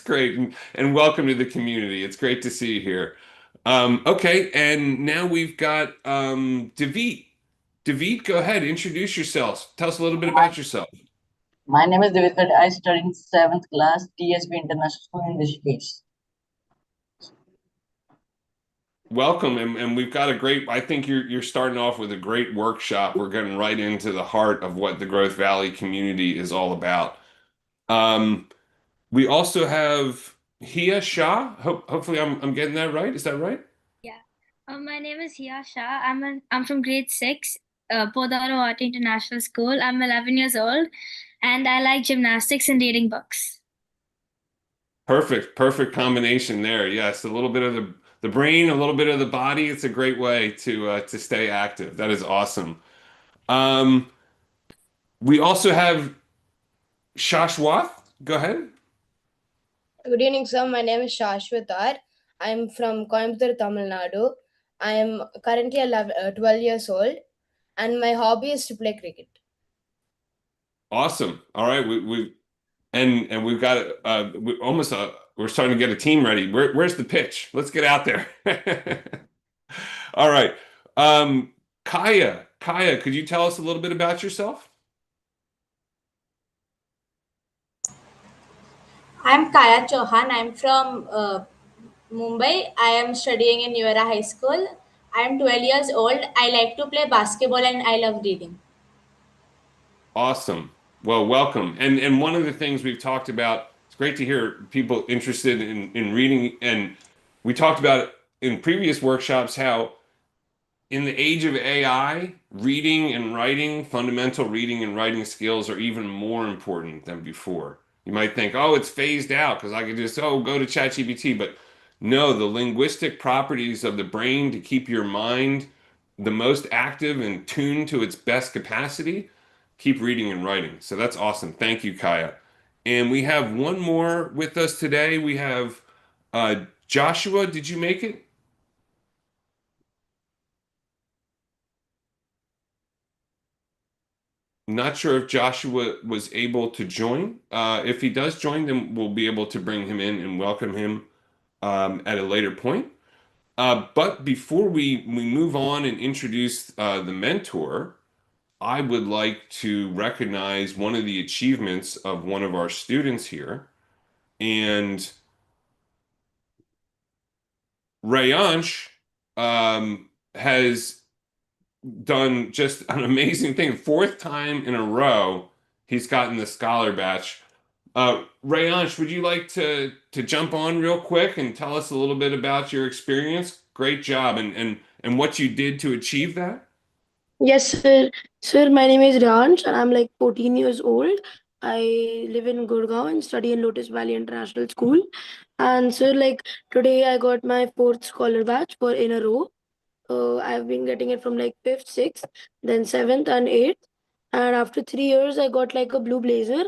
great. And welcome to the community. It's great to see you here. Okay, and now we've got Daveet. Daveet, go ahead, introduce yourself. Tell us a little bit My, about yourself. my name is David. I study in 7th class, TSB International School in Rishikesh. Welcome, and we've got a great, I think you're starting off with a great workshop. We're getting right into the heart of what the Growth Valley community is all about. Um, we also have Hia Shah. Hopefully I'm getting that right. Is that right? Yeah. My name is Hia Shah. I'm from grade six, Podaro Art International School. I'm 11 years old, and I like gymnastics and reading books. Perfect combination there. Yes, a little bit of the brain, a little bit of the body. It's a great way to stay active. That is awesome. Um, we also have Shashwath. Go ahead. Good evening, sir. My name is Shashwatar. I'm from Coimbatore, Tamil Nadu. I am currently 12 years old, and my hobby is to play cricket. Awesome. All right, and we've got we're starting to get a team ready. Where's the pitch? Let's get out there. All right. Kaya, could you tell us a little bit about yourself? I'm Kaya Chauhan. I'm from Mumbai. I am studying in Newera High School. I'm 12 years old. I like to play basketball and I love reading. Awesome. Well, welcome. And one of the things we've talked about, it's great to hear people interested in reading. And we talked about in previous workshops how in the age of AI, reading and writing, fundamental reading and writing skills are even more important than before. You might think, oh, it's phased out because I could just, go to ChatGPT. But no, the linguistic properties of the brain to keep your mind the most active and tuned to its best capacity, keep reading and writing. So that's awesome. Thank you, Kaya. And we have one more with us today. We have Joshua. Did you make it? Not sure if Joshua was able to join. If he does join, then we'll be able to bring him in and welcome him at a later point. But before we move on and introduce the mentor, I would like to recognize one of the achievements of one of our students here. And Rayansh has done just an amazing thing. Fourth time in a row, he's gotten the scholar batch. Rayansh, would you like to jump on real quick and tell us a little bit about your experience? Great job, and what you did to achieve that? Yes, sir. Sir, my name is Ranch and I'm like 14 years old. I live in Gurgaon and study in Lotus Valley International School. And sir, like today I got my fourth scholar batch for in a row. I've been getting it from like fifth, sixth, then seventh and eighth. And after 3 years, I got like a blue blazer.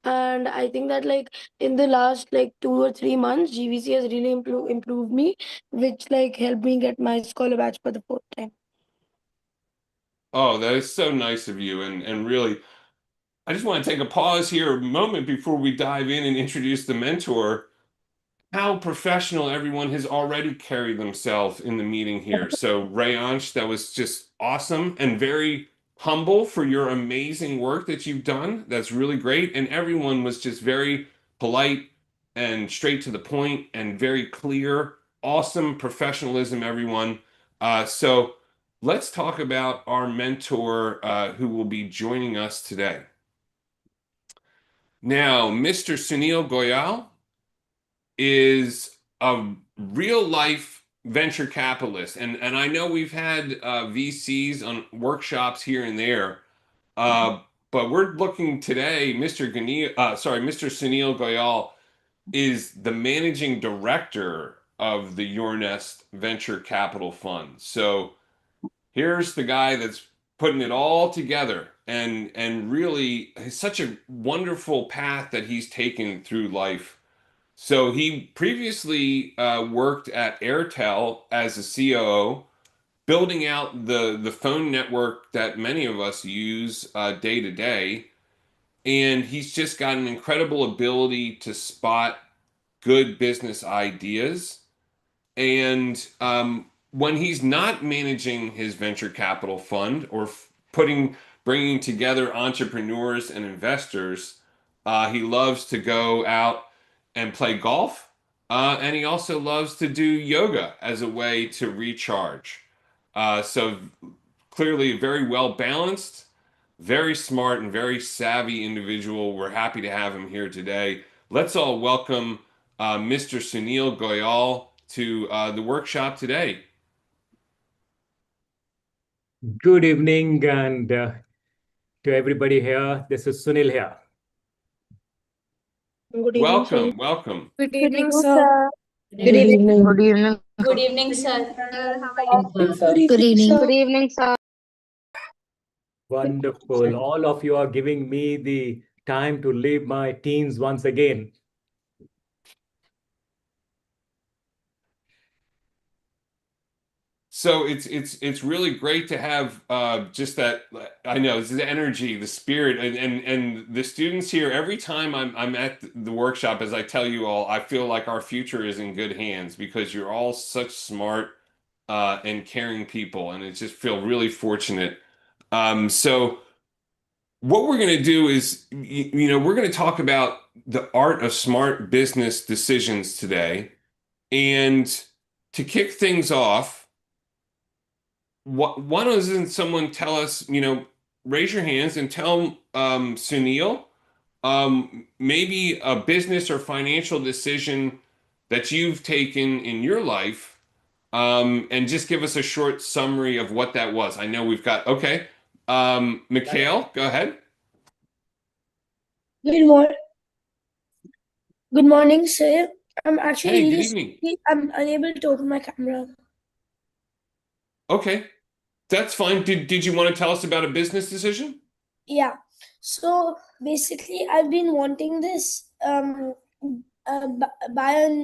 And I think that like in the last like 2 or 3 months, GVC has really improved me, which like helped me get my scholar batch for the fourth time. Oh, that is so nice of you, and really, I just want to take a pause here a moment before we dive in and introduce the mentor. How professional everyone has already carried themselves in the meeting here. So, Rayansh, that was just awesome and very humble for your amazing work that you've done. That's really great. And everyone was just very polite and straight to the point and very clear. Awesome professionalism, everyone. So, let's talk about our mentor who will be joining us today. Now, Mr. Sunil Goyal is a real life venture capitalist. And I know we've had VCs on workshops here and there, but we're looking today, Mr. Sunil Goyal is the managing director of the YourNest Venture Capital Fund. So here's the guy that's putting it all together and really it's such a wonderful path that he's taken through life. So he previously worked at Airtel as a COO, building out the phone network that many of us use day to day. And he's just got an incredible ability to spot good business ideas. And when he's not managing his venture capital fund or bringing together entrepreneurs and investors, he loves to go out and play golf. And he also loves to do yoga as a way to recharge. So clearly, very well balanced, very smart, and very savvy individual. We're happy to have him here today. Let's all welcome Mr. Sunil Goyal to the workshop today. Good evening, and to everybody here. This is Sunil here. Good evening, Welcome, sir. welcome. Good Good evening, evening, sir. Good evening. Good evening. Good evening, sir. Good evening, sir. Good evening, sir. Wonderful. All of you are giving me the time to live my teens once again. So it's really great to have just that. I know it's the energy, the spirit, and the students here. Every time I'm at the workshop, as I tell you all, I feel like our future is in good hands because you're all such smart and caring people, and I just feel really fortunate. So what we're going to do is, we're going to talk about the art of smart business decisions today, and to kick things off. Why doesn't someone tell us, raise your hands and tell Sunil, maybe a business or financial decision that you've taken in your life, and just give us a short summary of what that was. I know we've got, okay. Mikhail, go ahead. Good morning. Good morning, sir. I'm actually Hey, good really evening. sorry. I'm unable to open my camera. Okay, that's fine. Did you want to tell us about a business decision? Yeah. So basically, I've been wanting this Bayern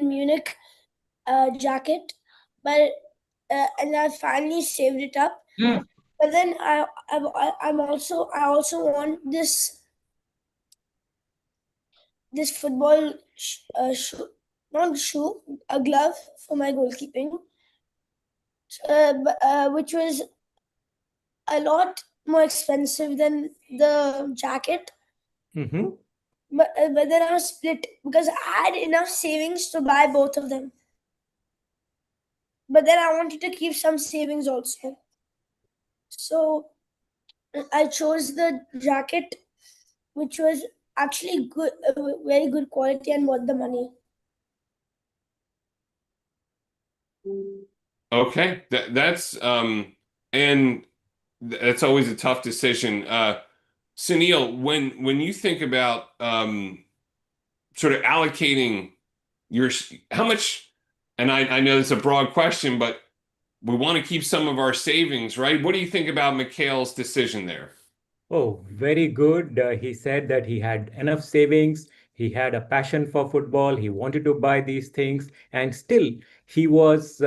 Munich jacket, but and I finally saved it up. But then I also want this football shoe, not shoe, a glove for my goalkeeping, which was a lot more expensive than the jacket. Mm-hmm. But then I was split because I had enough savings to buy both of them. But then I wanted to keep some savings also. So I chose the jacket, which was actually good, very good quality, and worth the money. Okay, that's and that's always a tough decision. Sunil, when you think about sort of allocating your how much, and I know it's a broad question, but we want to keep some of our savings, right? What do you think about Mikhail's decision there? Oh, very good. He said that he had enough savings. He had a passion for football. He wanted to buy these things, and still he was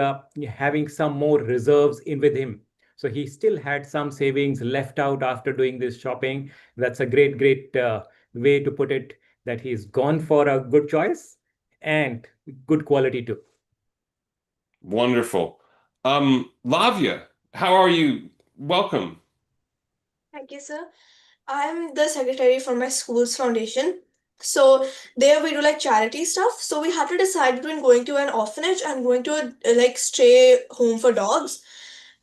having some more reserves in with him. So he still had some savings left out after doing this shopping. That's a great way to put it, that he's gone for a good choice and good quality too. Wonderful. Lavia, how are you? Welcome. Thank you, sir. I'm the secretary for my school's foundation. So there we do like charity stuff. So we had to decide between going to an orphanage and going to a like stray home for dogs.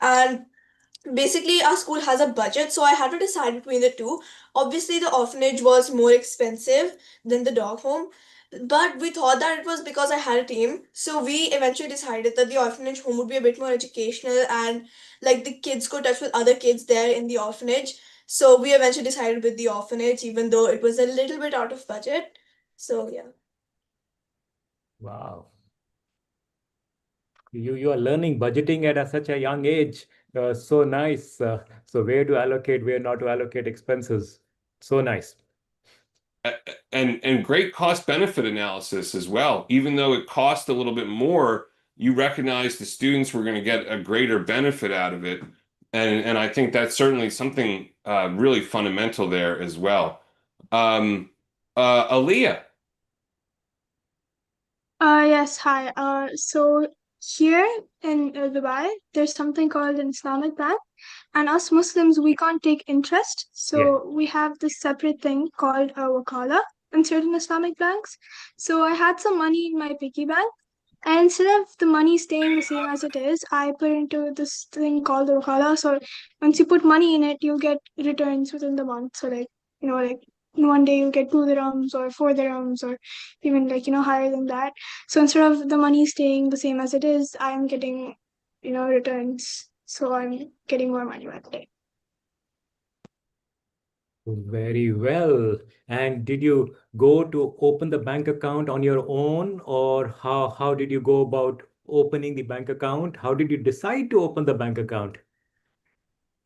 And basically our school has a budget, so I had to decide between the two. Obviously the orphanage was more expensive than the dog home, but we thought that it was because I had a team, so we eventually decided that the orphanage home would be a bit more educational, and like the kids could touch with other kids there in the orphanage. So we eventually decided with the orphanage, even though it was a little bit out of budget. So yeah. Wow. You are learning budgeting at such a young age. So nice. So where to allocate, where not to allocate expenses. So nice. And great cost benefit analysis as well. Even though it cost a little bit more, you recognize the students were going to get a greater benefit out of it. And I think that's certainly something really fundamental there as well. Aaliyah. Yes, hi. So here in Dubai, there's something called an Islamic bank, and us Muslims, we can't take interest. Yeah. So we have this separate thing called a wakala in certain Islamic banks. So I had some money in my piggy bank, and instead of the money staying the same as it is, I put into this thing called the wakala. So once you put money in it, you'll get returns within the month. So like one day you'll get 2 dirhams or 4 dirhams or even higher than that. So instead of the money staying the same as it is, I'm getting returns. So I'm getting more money by the day. Very well. And did you go to open the bank account on your own, or how did you go about opening the bank account? How did you decide to open the bank account?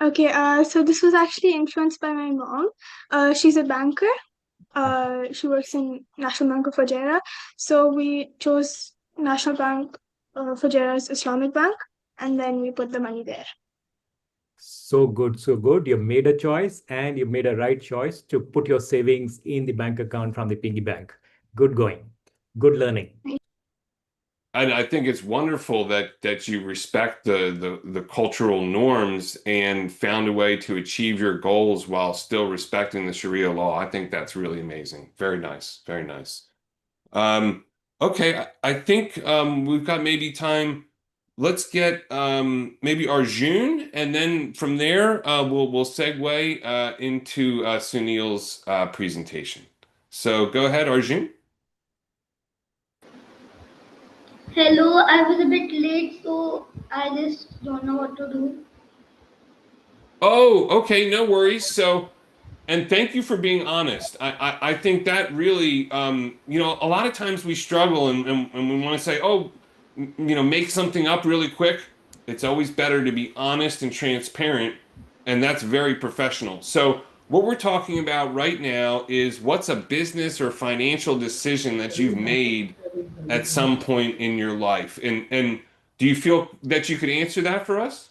Okay, so this was actually influenced by my mom. She's a banker. She works in National Bank of Fujairah. So we chose National Bank Fujairah's Islamic Bank, and then we put the money there. So good, so good. You made a choice and you made a right choice to put your savings in the bank account from the piggy bank. Good going. Good learning. And I think it's wonderful that you respect the cultural norms and found a way to achieve your goals while still respecting the Sharia law. I think that's really amazing. Very nice. Very nice. Um, okay, I think we've got maybe time. Let's get maybe Arjun, and then from there we'll segue into Sunil's presentation. So go ahead, Arjun. Hello, I was a bit late, so I just don't know what to do. Oh, okay, no worries. So, and thank you for being honest. I think that really, a lot of times we struggle and we want to say, oh, make something up really quick. It's always better to be honest and transparent, and that's very professional. So, what we're talking about right now is what's a business or financial decision that you've made at some point in your life, and do you feel that you could answer that for us?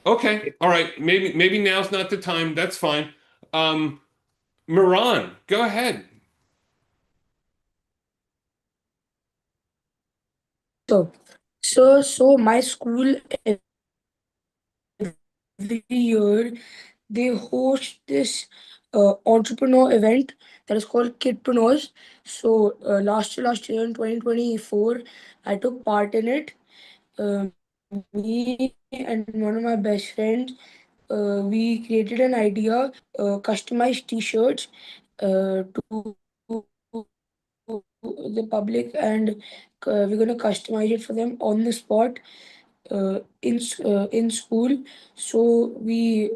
Okay, all right. Maybe now's not the time. That's fine. Um, Miran, go ahead. So, so my school every year they host this entrepreneur event that is called Kidpreneurs. So last year in 2024, I took part in it. Uh, Me and one of my best friends, we created an idea, customized T-shirts to the public, and we're gonna customize it for them on the spot in school. So we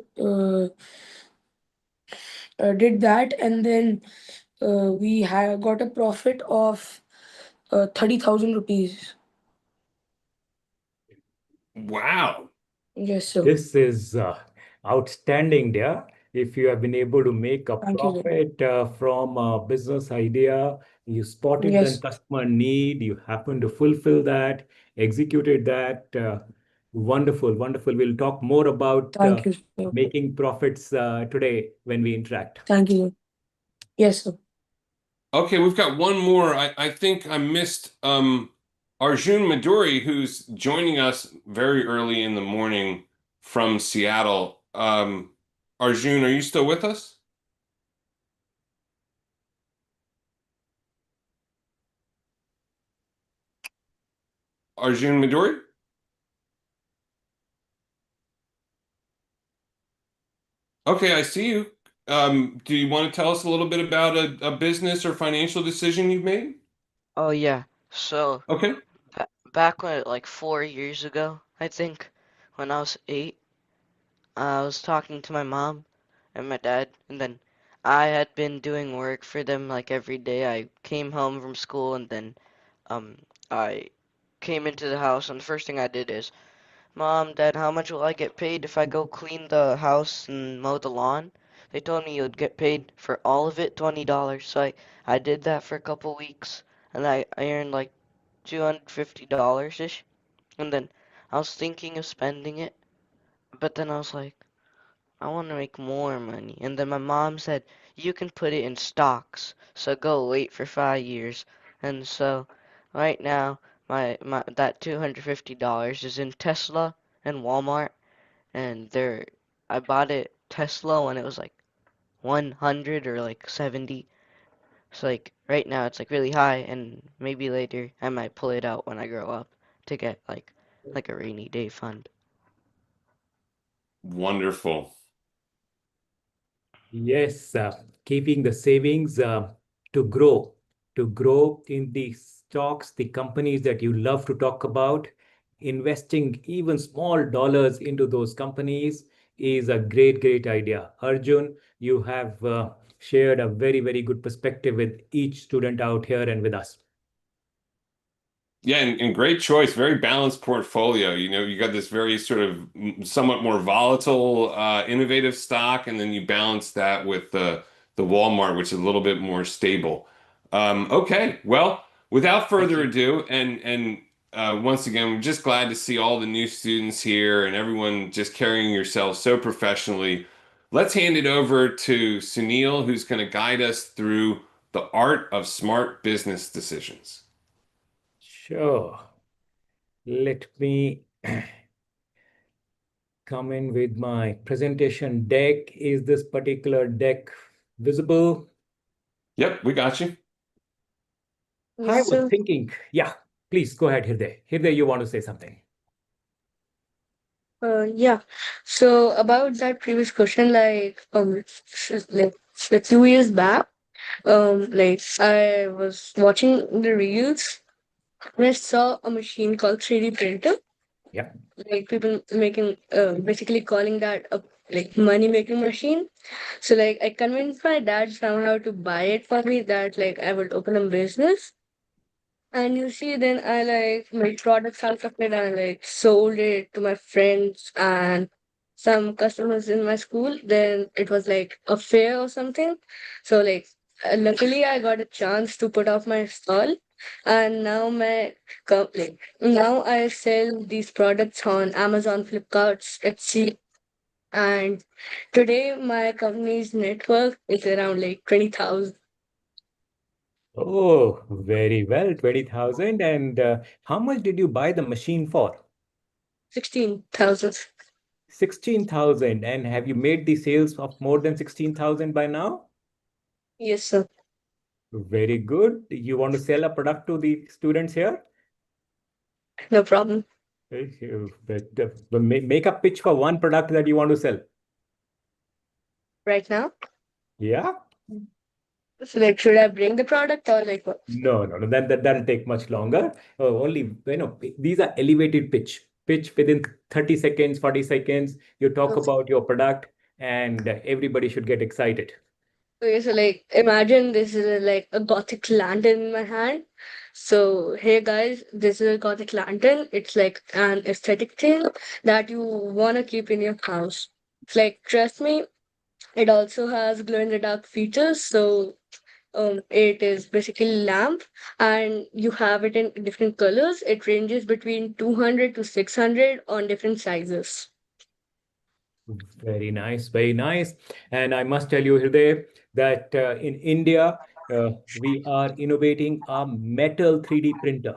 did that, and then we got a profit of 30,000 rupees. Wow. Yes, sir. This is outstanding, dear. If you have been able to make a Thank you, sir. profit from a business idea, you spotted the Yes, customer need, you happened to fulfill that, executed that. Wonderful, wonderful. We'll talk more about thank you, sir. making profits today when we interact. Thank you, sir. Yes, sir. Okay, we've got one more. I think I missed Arjun Maduri, who's joining us very early in the morning from Seattle. Arjun, are you still with us? Arjun Maduri? Okay, I see you. Do you want to tell us a little bit about a business or financial decision you've made? Oh yeah. So Okay. back when like 4 years ago, I think, when I was 8, I was talking to my mom and my dad, and then I had been doing work for them like every day. I came home from school and then um I came into the house and the first thing I did is, Mom, Dad, how much will I get paid if I go clean the house and mow the lawn? They told me you'd get paid for all of it, $20. So I did that for a couple weeks and I earned like $250-ish. And then I was thinking of spending it, but then I was like, I want to make more money. And then my mom said, you can put it in stocks. So go wait for 5 years. And so right now, my that $250 is in Tesla and Walmart. And I bought it Tesla when it was like 100 or like 70. So like right now it's like really high, and maybe later I might pull it out when I grow up to get like a rainy day fund. Wonderful. Yes, keeping the savings to grow, to grow in the stocks, the companies that you love to talk about, investing even small dollars into those companies is a great, great idea. Arjun, you have shared a very, very good perspective with each student out here and with us. Yeah, and great choice. Very balanced portfolio. You know, you got this very sort of somewhat more volatile, innovative stock, and then you balance that with the Walmart, which is a little bit more stable. Okay, well, without Thank further you. ado, and once again, we're just glad to see all the new students here and everyone just carrying yourselves so professionally. Let's hand it over to Sunil, who's going to guide us through the art of smart business decisions. Sure. Let me come in with my presentation deck. Is this particular deck visible? Yep, we got you. I Yes, was sir. thinking, yeah, please go ahead, Hirde. Hirde, you want to say something? Yeah. So about that previous question, like 2 years back, like I was watching the reels and I saw a machine called 3D printer. Yeah. Like people making, basically calling that a like money making machine. So like I convinced my dad somehow to buy it for me that like I would open a business. And you see, then I like my products out of it and I like sold it to my friends and some customers in my school. Then it was like a fair or something. So like luckily I got a chance to put off my stall, and now like now I sell these products on Amazon, Flipkarts, Etsy, and today my company's network is around like 20,000. Oh, very well, 20,000. And how much did you buy the machine for? 16,000. 16,000. And have you made the sales of more than 16,000 by now? Yes, sir. Very good. You want to sell a product to the students here? No problem. Make a pitch for one product that you want to sell. Right now? Yeah? So like should I bring the product or like what? No, no, no. That'll take much longer. Only, these are elevated pitch. Pitch within 30 seconds, 40 seconds. You talk Okay. about your product and everybody should get excited. Okay, so like imagine this is like a gothic lantern in my hand. So hey guys, this is a gothic lantern. It's like an aesthetic thing that you wanna keep in your house. It's like trust me, it also has glow in the dark features. So it is basically lamp and you have it in different colors. It ranges between 200 to 600 on different sizes. Very nice, very nice. And I must tell you, Hriday, that in India, we are innovating a metal 3D printer.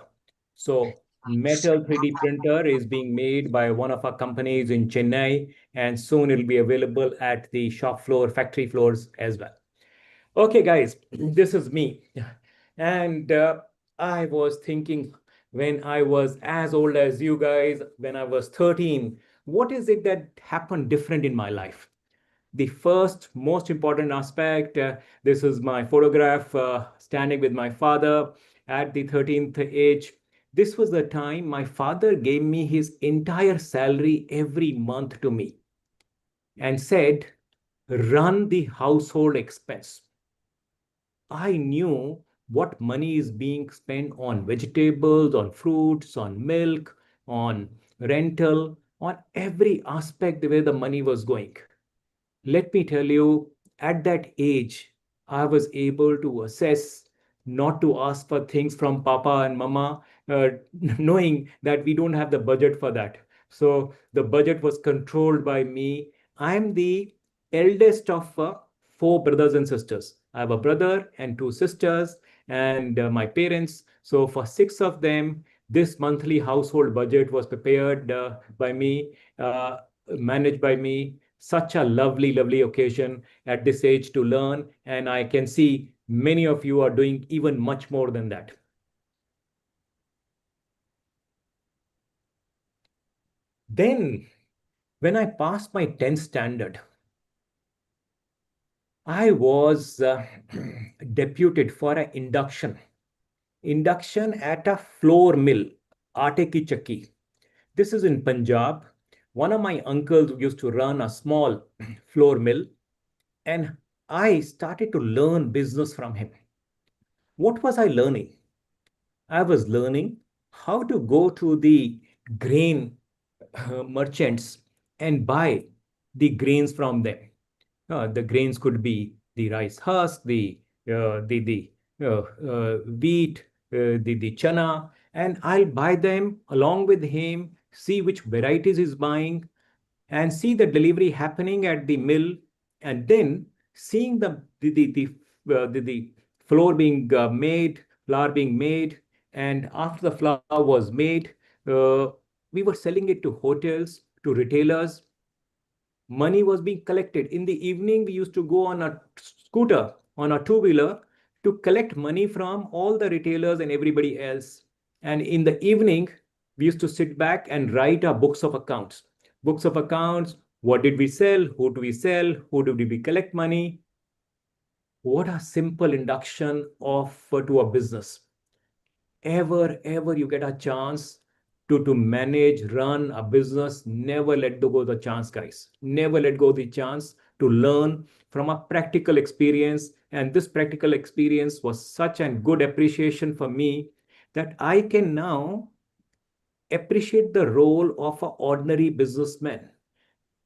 So, metal 3D printer is being made by one of our companies in Chennai, and soon it'll be available at the shop floor, factory floors as well. Okay, guys, this is me. And I was thinking when I was as old as you guys, when I was 13, what is it that happened different in my life? The first most important aspect, this is my photograph standing with my father at the 13th age. This was the time my father gave me his entire salary every month to me and said, run the household expense. I knew what money is being spent on vegetables, on fruits, on milk, on rental, on every aspect where the money was going. Let me tell you, at that age, I was able to assess not to ask for things from Papa and Mama, knowing that we don't have the budget for that. So the budget was controlled by me, I'm the eldest of four brothers and sisters. I have a brother and two sisters, and my parents. So, for six of them, this monthly household budget was prepared by me, managed by me. Such a lovely, lovely occasion at this age to learn. And I can see many of you are doing even much more than that. Then, when I passed my 10th standard, I was deputed for an induction at a flour mill, Aate Ki Chakki. This is in Punjab. One of my uncles used to run a small flour mill, and I started to learn business from him. What was I learning? I was learning how to go to the grain merchants and buy the grains from them. The grains could be the rice husk, the wheat, the chana, and I'll buy them along with him, see which varieties he's buying, and see the delivery happening at the mill, and then seeing the flour being made, flour being made, and after the flour was made, uh, we were selling it to hotels, to retailers. Money was being collected. In the evening, we used to go on a scooter, on a two-wheeler, to collect money from all the retailers and everybody else. And in the evening, we used to sit back and write our books of accounts. Books of accounts, what did we sell? Who do we sell? Who did we collect money? What a simple induction of to a business. Ever you get a chance to manage, run a business, never let go the chance, guys. Never let go the chance to learn from a practical experience. And this practical experience was such a good appreciation for me that I can now appreciate the role of an ordinary businessman,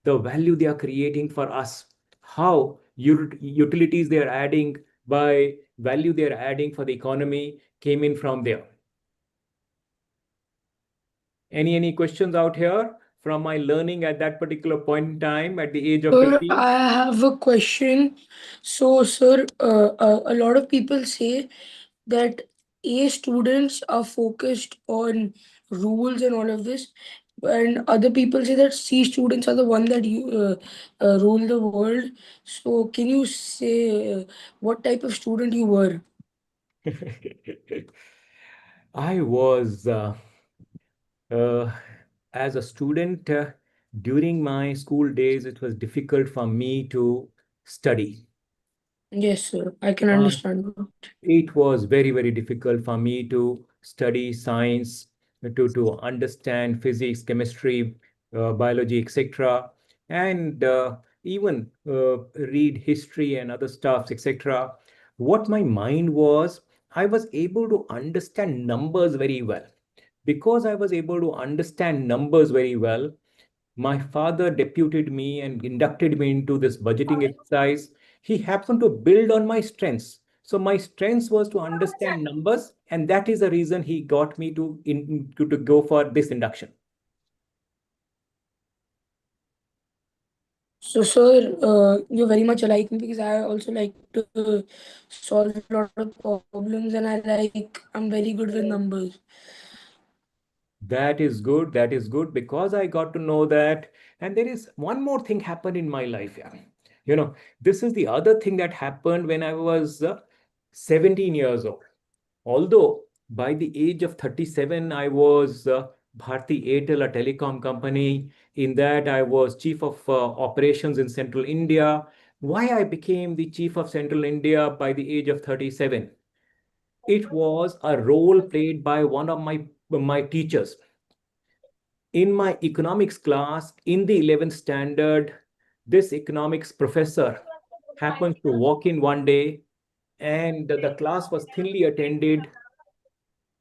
the value they are creating for us, how utilities they are adding, by value they are adding for the economy came in from there. Any questions out here from my learning at that particular point in time at the age of Sir, 15? I have a question. So, sir, a lot of people say that A students are focused on rules and all of this, and other people say that C students are the one that you rule the world. So, can you say what type of student you were? I was, uh, as a student, during my school days, it was difficult for me to study. Yes, sir. I can Uh, understand that. it was very, very difficult for me to study science, to understand physics, chemistry, biology, etc., and even read history and other stuffs, etc. What my mind was, I was able to understand numbers very well. Because I was able to understand numbers very well, my father deputed me and inducted me into this budgeting exercise. He happened to build on my strengths. So my strengths was to understand numbers, and that is the reason he got me to go for this induction. So, sir, you're very much alike me because I also like to solve a lot of problems and I'm very good with numbers. That is good. That is good because I got to know that. And there is one more thing happened in my life. Yeah. This is the other thing that happened when I was 17 years old. Although by the age of 37, I was Bharti Airtel, a telecom company. In that, I was chief of operations in Central India. Why I became the chief of Central India by the age of 37? It was a role played by one of my teachers. In my economics class, in the 11th standard, this economics professor happens to walk in one day, and the class was thinly attended.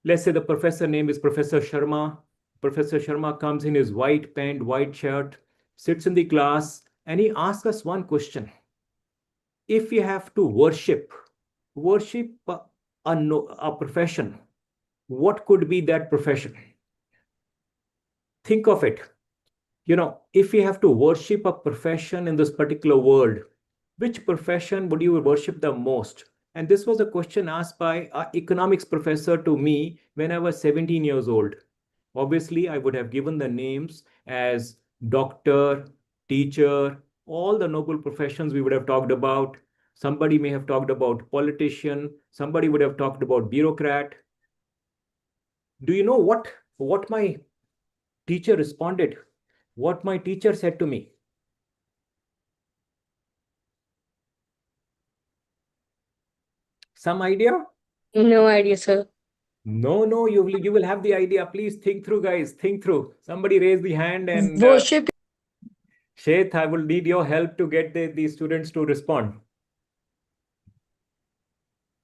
Let's say the professor name is Professor Sharma. Professor Sharma comes in his white pant, white shirt, sits in the class, and he asks us one question. If you have to worship a profession, what could be that profession? Think of it. if you have to worship a profession in this particular world, which profession would you worship the most? And this was a question asked by an economics professor to me when I was 17 years old. Obviously, I would have given the names as doctor, teacher, all the noble professions we would have talked about. Somebody may have talked about politician, somebody would have talked about bureaucrat. Do you know what my teacher responded? What my teacher said to me? Some idea? No idea, sir. No, you will have the idea. Please think through, guys. Think through. Somebody raise the hand, and Worship. Sheth, I will need your help to get the students to respond.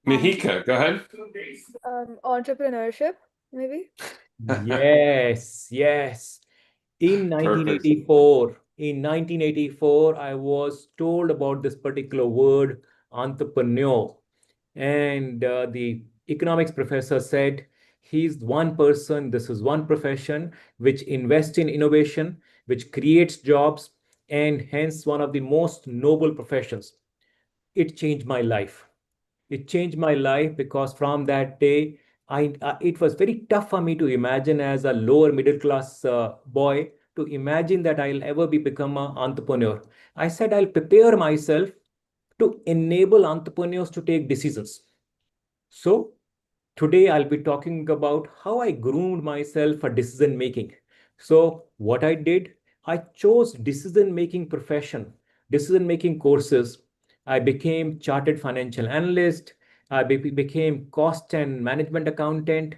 Mahika, go ahead. Entrepreneurship, maybe. Yes, yes. In Perfect. 1984, I was told about this particular word, entrepreneur. And the economics professor said, he's one person, this is one profession which invests in innovation, which creates jobs, and hence one of the most noble professions. It changed my life. It changed my life because from that day, it was very tough for me to imagine as a lower middle class boy to imagine that I'll ever become an entrepreneur. I said I'll prepare myself to enable entrepreneurs to take decisions. So today I'll be talking about how I groomed myself for decision making. So what I did, I chose decision making profession, decision making courses. I became chartered financial analyst. I became cost and management accountant.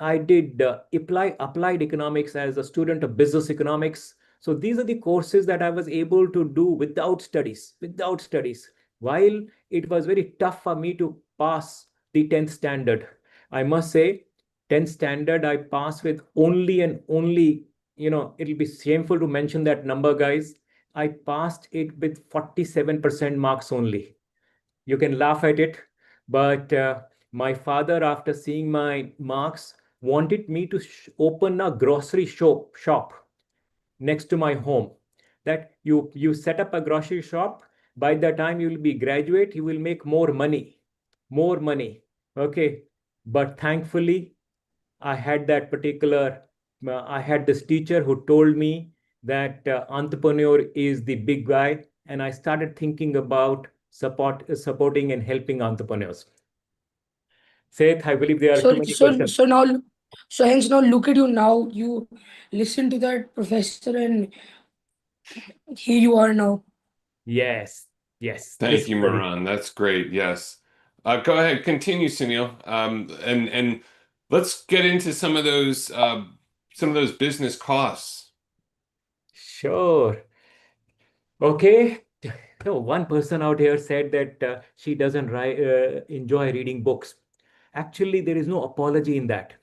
I did applied economics as a student of business economics. So these are the courses that I was able to do without studies. While it was very tough for me to pass the 10th standard, I must say, 10th standard, I passed with only and only, it'll be shameful to mention that number, guys. I passed it with 47% marks only. You can laugh at it, but my father, after seeing my marks, wanted me to open a grocery shop next to my home. That you set up a grocery shop, by the time you will be graduate, you will make more money. Okay, but thankfully I had this teacher who told me that entrepreneur is the big guy, and I started thinking about supporting and helping entrepreneurs. Seth, I believe there are So, too many so, questions. so now, so hence now look at you now. You listen to that professor, and here you are now. Yes, yes. This Thank is you, very Moran. That's great. Yes. Go ahead. Continue, Sunil. And let's get into some of those business costs. sure. Okay. No, one person out here said that she doesn't enjoy reading books. Actually, there is no apology in that.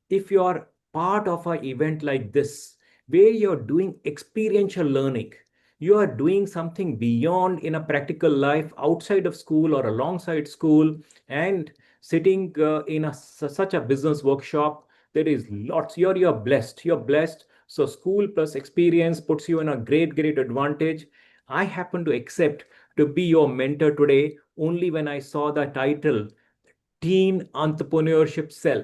If you're part of an event like this, where you're doing experiential learning, you are doing something beyond in a practical life outside of school or alongside school, and sitting in such a business workshop, there is lots. You're blessed. You're blessed. So school plus experience puts you in a great advantage. I happen to accept to be your mentor today only when I saw the title Teen Entrepreneurship Cell.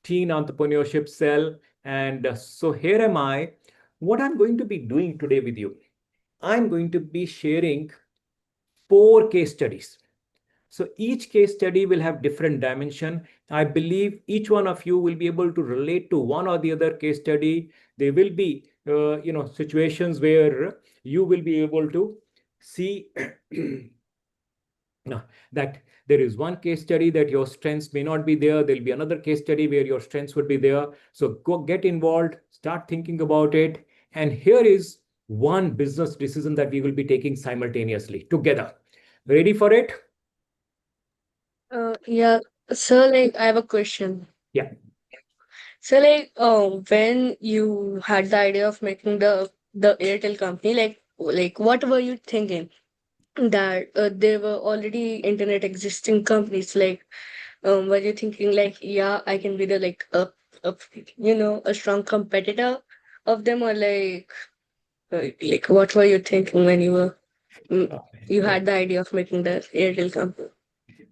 Teen Entrepreneurship Cell. And so here am I. What I'm going to be doing today with you, I'm going to be sharing 4 case studies. So each case study will have different dimension. I believe each one of you will be able to relate to one or the other case study. There will be, situations where you will be able to see that there is one case study that your strengths may not be there. There'll be another case study where your strengths would be there. So go get involved, start thinking about it. And here is one business decision that we will be taking simultaneously together. Ready for it? Yeah. So, like, I have a question. Yeah. So, like, when you had the idea of making the Airtel company, like, what were you thinking? That there were already internet existing companies. Like, were you thinking like, yeah, I can be the like a strong competitor of them, or like, Like, what were you thinking when you Uh, had the idea of making the Airtel company?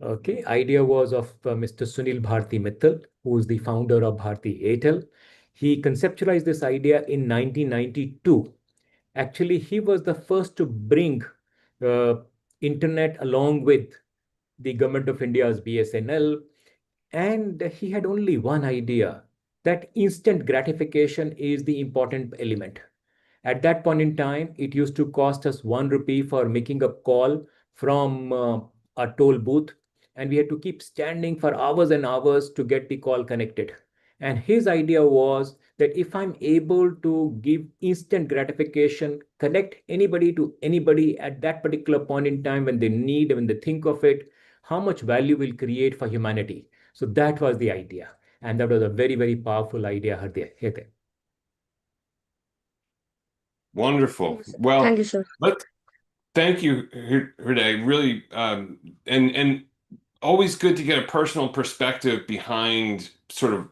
Okay, idea was of Mr. Sunil Bharti Mittal, who is the founder of Bharti Airtel. He conceptualized this idea in 1992. Actually, he was the first to bring uh, internet along with the government of India's BSNL, and he had only one idea, that instant gratification is the important element. At that point in time, it used to cost us 1 rupee for making a call from a toll booth, and we had to keep standing for hours and hours to get the call connected. And his idea was that if I'm able to give instant gratification, connect anybody to anybody at that particular point in time when they need, when they think of it, how much value will create for humanity. So that was the idea. And that was a very, very powerful idea, Hardev. Wonderful. Yes, sir. Well, Thank you, sir. let's thank you, Hriday. Really, and always good to get a personal perspective behind sort of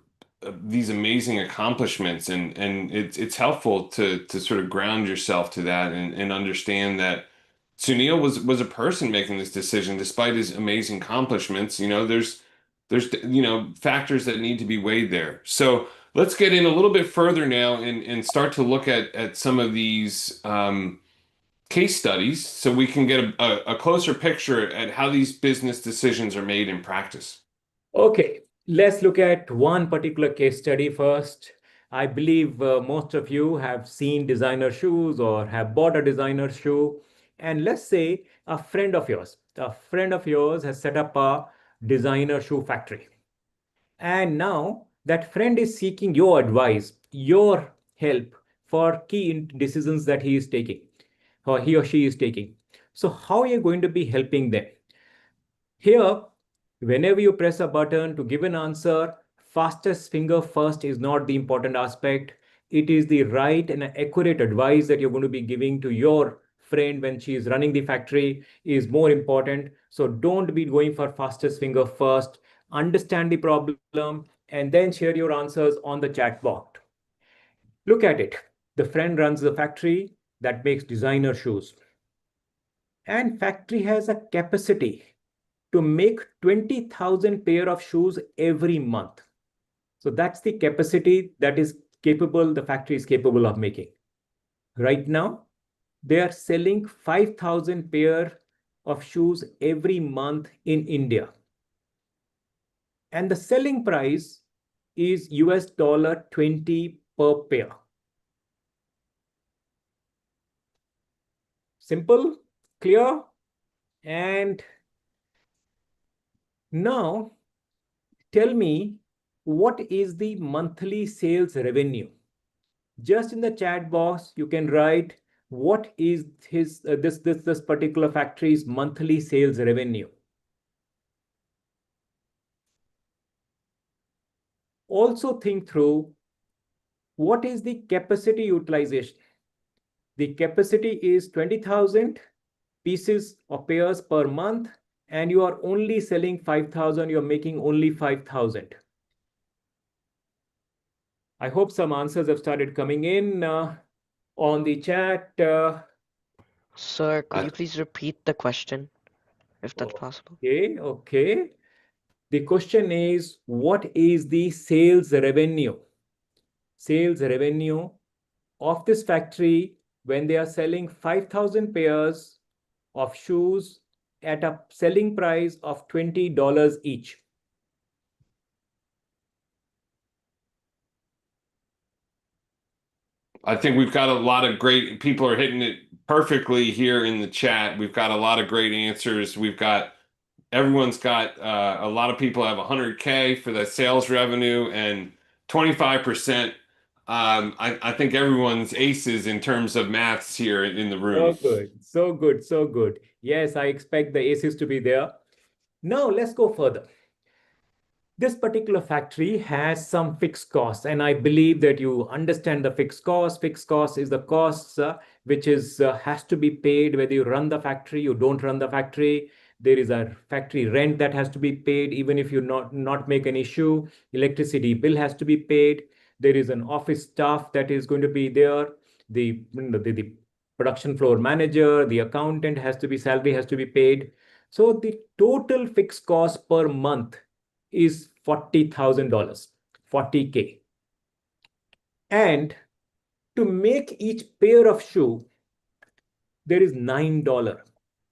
these amazing accomplishments, and it's helpful to sort of ground yourself to that and understand that Sunil was a person making this decision despite his amazing accomplishments. There's factors that need to be weighed there. So let's get in a little bit further now and start to look at some of these case studies so we can get a closer picture at how these business decisions are made in practice. Okay, let's look at one particular case study first. I believe most of you have seen designer shoes or have bought a designer shoe. And let's say a friend of yours has set up a designer shoe factory. And now that friend is seeking your advice, your help for key decisions that he is taking, or he or she is taking. So, how are you going to be helping them? Here, whenever you press a button to give an answer, fastest finger first is not the important aspect. It is the right and accurate advice that you're going to be giving to your friend when she is running the factory is more important. So don't be going for fastest finger first. Understand the problem and then share your answers on the chat box. Look at it. The friend runs the factory that makes designer shoes. And factory has a capacity to make 20,000 pair of shoes every month. So that's the capacity that is capable, the factory is capable of making. Right now, they are selling 5,000 pair of shoes every month in India. And the selling price is $20 per pair. Simple, clear, and now tell me, what is the monthly sales revenue? Just in the chat box, you can write what is this particular factory's monthly sales revenue. Also think through what is the capacity utilization. The capacity is 20,000 pieces or pairs per month, and you are only selling 5,000. You're making only 5,000. I hope some answers have started coming in on the chat. Sir, could you please repeat the question, if that's possible? Okay. The question is, what is the sales revenue? Sales revenue of this factory when they are selling 5,000 pairs of shoes at a selling price of $20 each. I think we've got a lot of great people are hitting it perfectly here in the chat. We've got a lot of great answers. Everyone's got a lot of people have 100K for the sales revenue and 25%. I think everyone's aces in terms of maths here in the room. So good. Yes, I expect the aces to be there. Now let's go further. This particular factory has some fixed costs, and I believe that you understand the fixed cost. Fixed cost is the costs which has to be paid whether you run the factory, you don't run the factory. There is a factory rent that has to be paid even if you not make an issue. Electricity bill has to be paid. There is an office staff that is going to be there. the production floor manager, the accountant has to be, salary has to be paid. So the total fixed cost per month is $40,000, 40K. And to make each pair of shoe, there is $9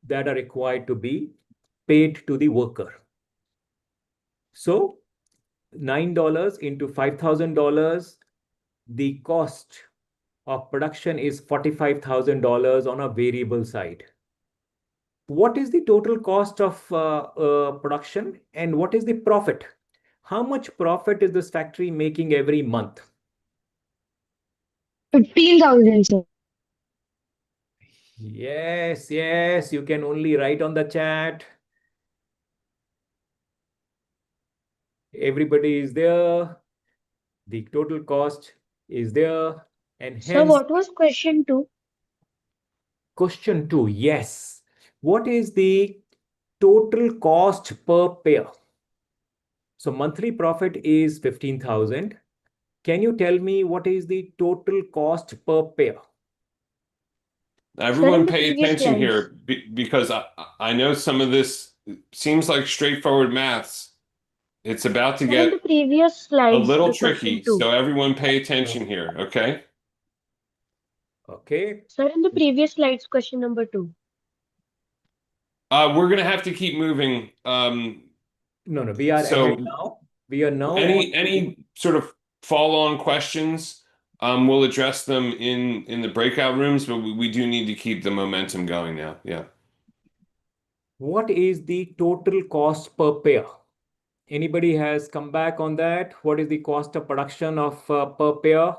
that are required to be paid to the worker. So $9 into $5,000, the cost of production is $45,000 on a variable side. What is the total cost of production and what is the profit? How much profit is this factory making every month? 15,000, sir. Yes, yes, you can only write on the chat. Everybody is there. The total cost is there. And So hence, what was question 2? question 2, yes. What is the total cost per pair? So monthly profit is 15,000. Can you tell me what is the total cost per pair? Everyone the pay previous attention slides. here because I know some of this seems like straightforward maths. It's about to Sir, in the get previous a slides, little the question tricky. 2. So everyone pay attention here, okay? Okay. Sir, in the previous slides, question number 2. We're gonna have to keep moving. No, we are So ahead now. We are now any sort of follow-on questions, we'll address them in the breakout rooms, but we do need to keep the momentum going now. Yeah. What is the total cost per pair? Anybody has come back on that? What is the cost of production of per pair?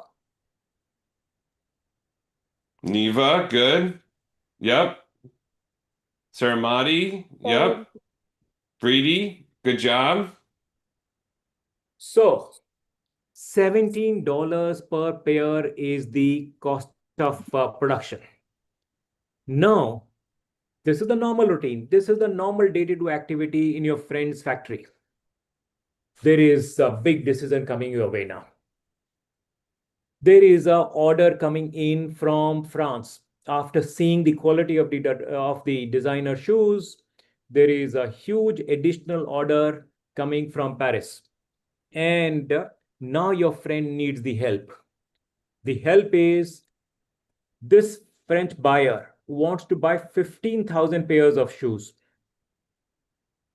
Neva, good. Yep. Saramati, yep. Breedy, good job. So $17 per pair is the cost of production. Now, this is the normal routine. This is the normal day-to-day activity in your friend's factory. There is a big decision coming your way now. There is an order coming in from France. After seeing the quality of the designer shoes, there is a huge additional order coming from Paris. And now your friend needs the help. The help is this French buyer wants to buy 15,000 pairs of shoes.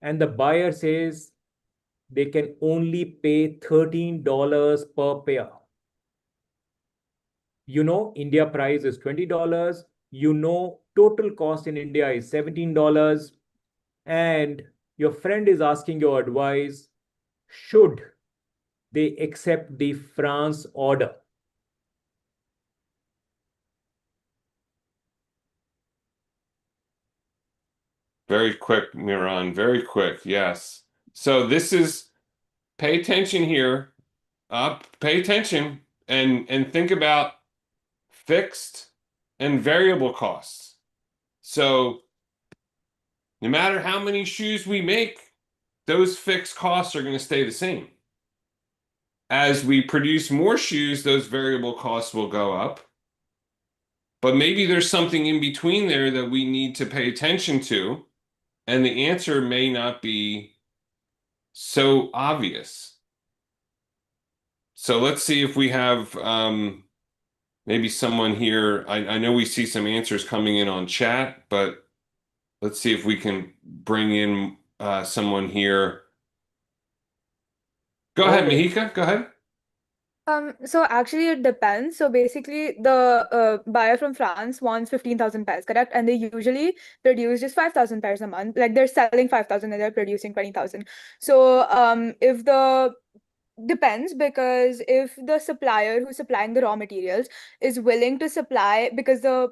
And the buyer says they can only pay $13 per pair. You know, India price is $20. You know, total cost in India is $17. And your friend is asking your advice, should they accept the France order? Very quick, Miran, very quick. Yes. So this is, pay attention here. Pay attention and think about fixed and variable costs. So no matter how many shoes we make, those fixed costs are going to stay the same. As we produce more shoes, those variable costs will go up. But maybe there's something in between there that we need to pay attention to, and the answer may not be so obvious. So let's see if we have maybe someone here. I know we see some answers coming in on chat, but let's see if we can bring in someone here. Go ahead, Mahika. Go ahead. So actually it depends. So basically the buyer from France wants 15,000 pairs, correct? And they usually produce just 5,000 pairs a month. Like they're selling 5,000 and they're producing 20,000. So if the depends, because if the supplier who's supplying the raw materials is willing to supply, because the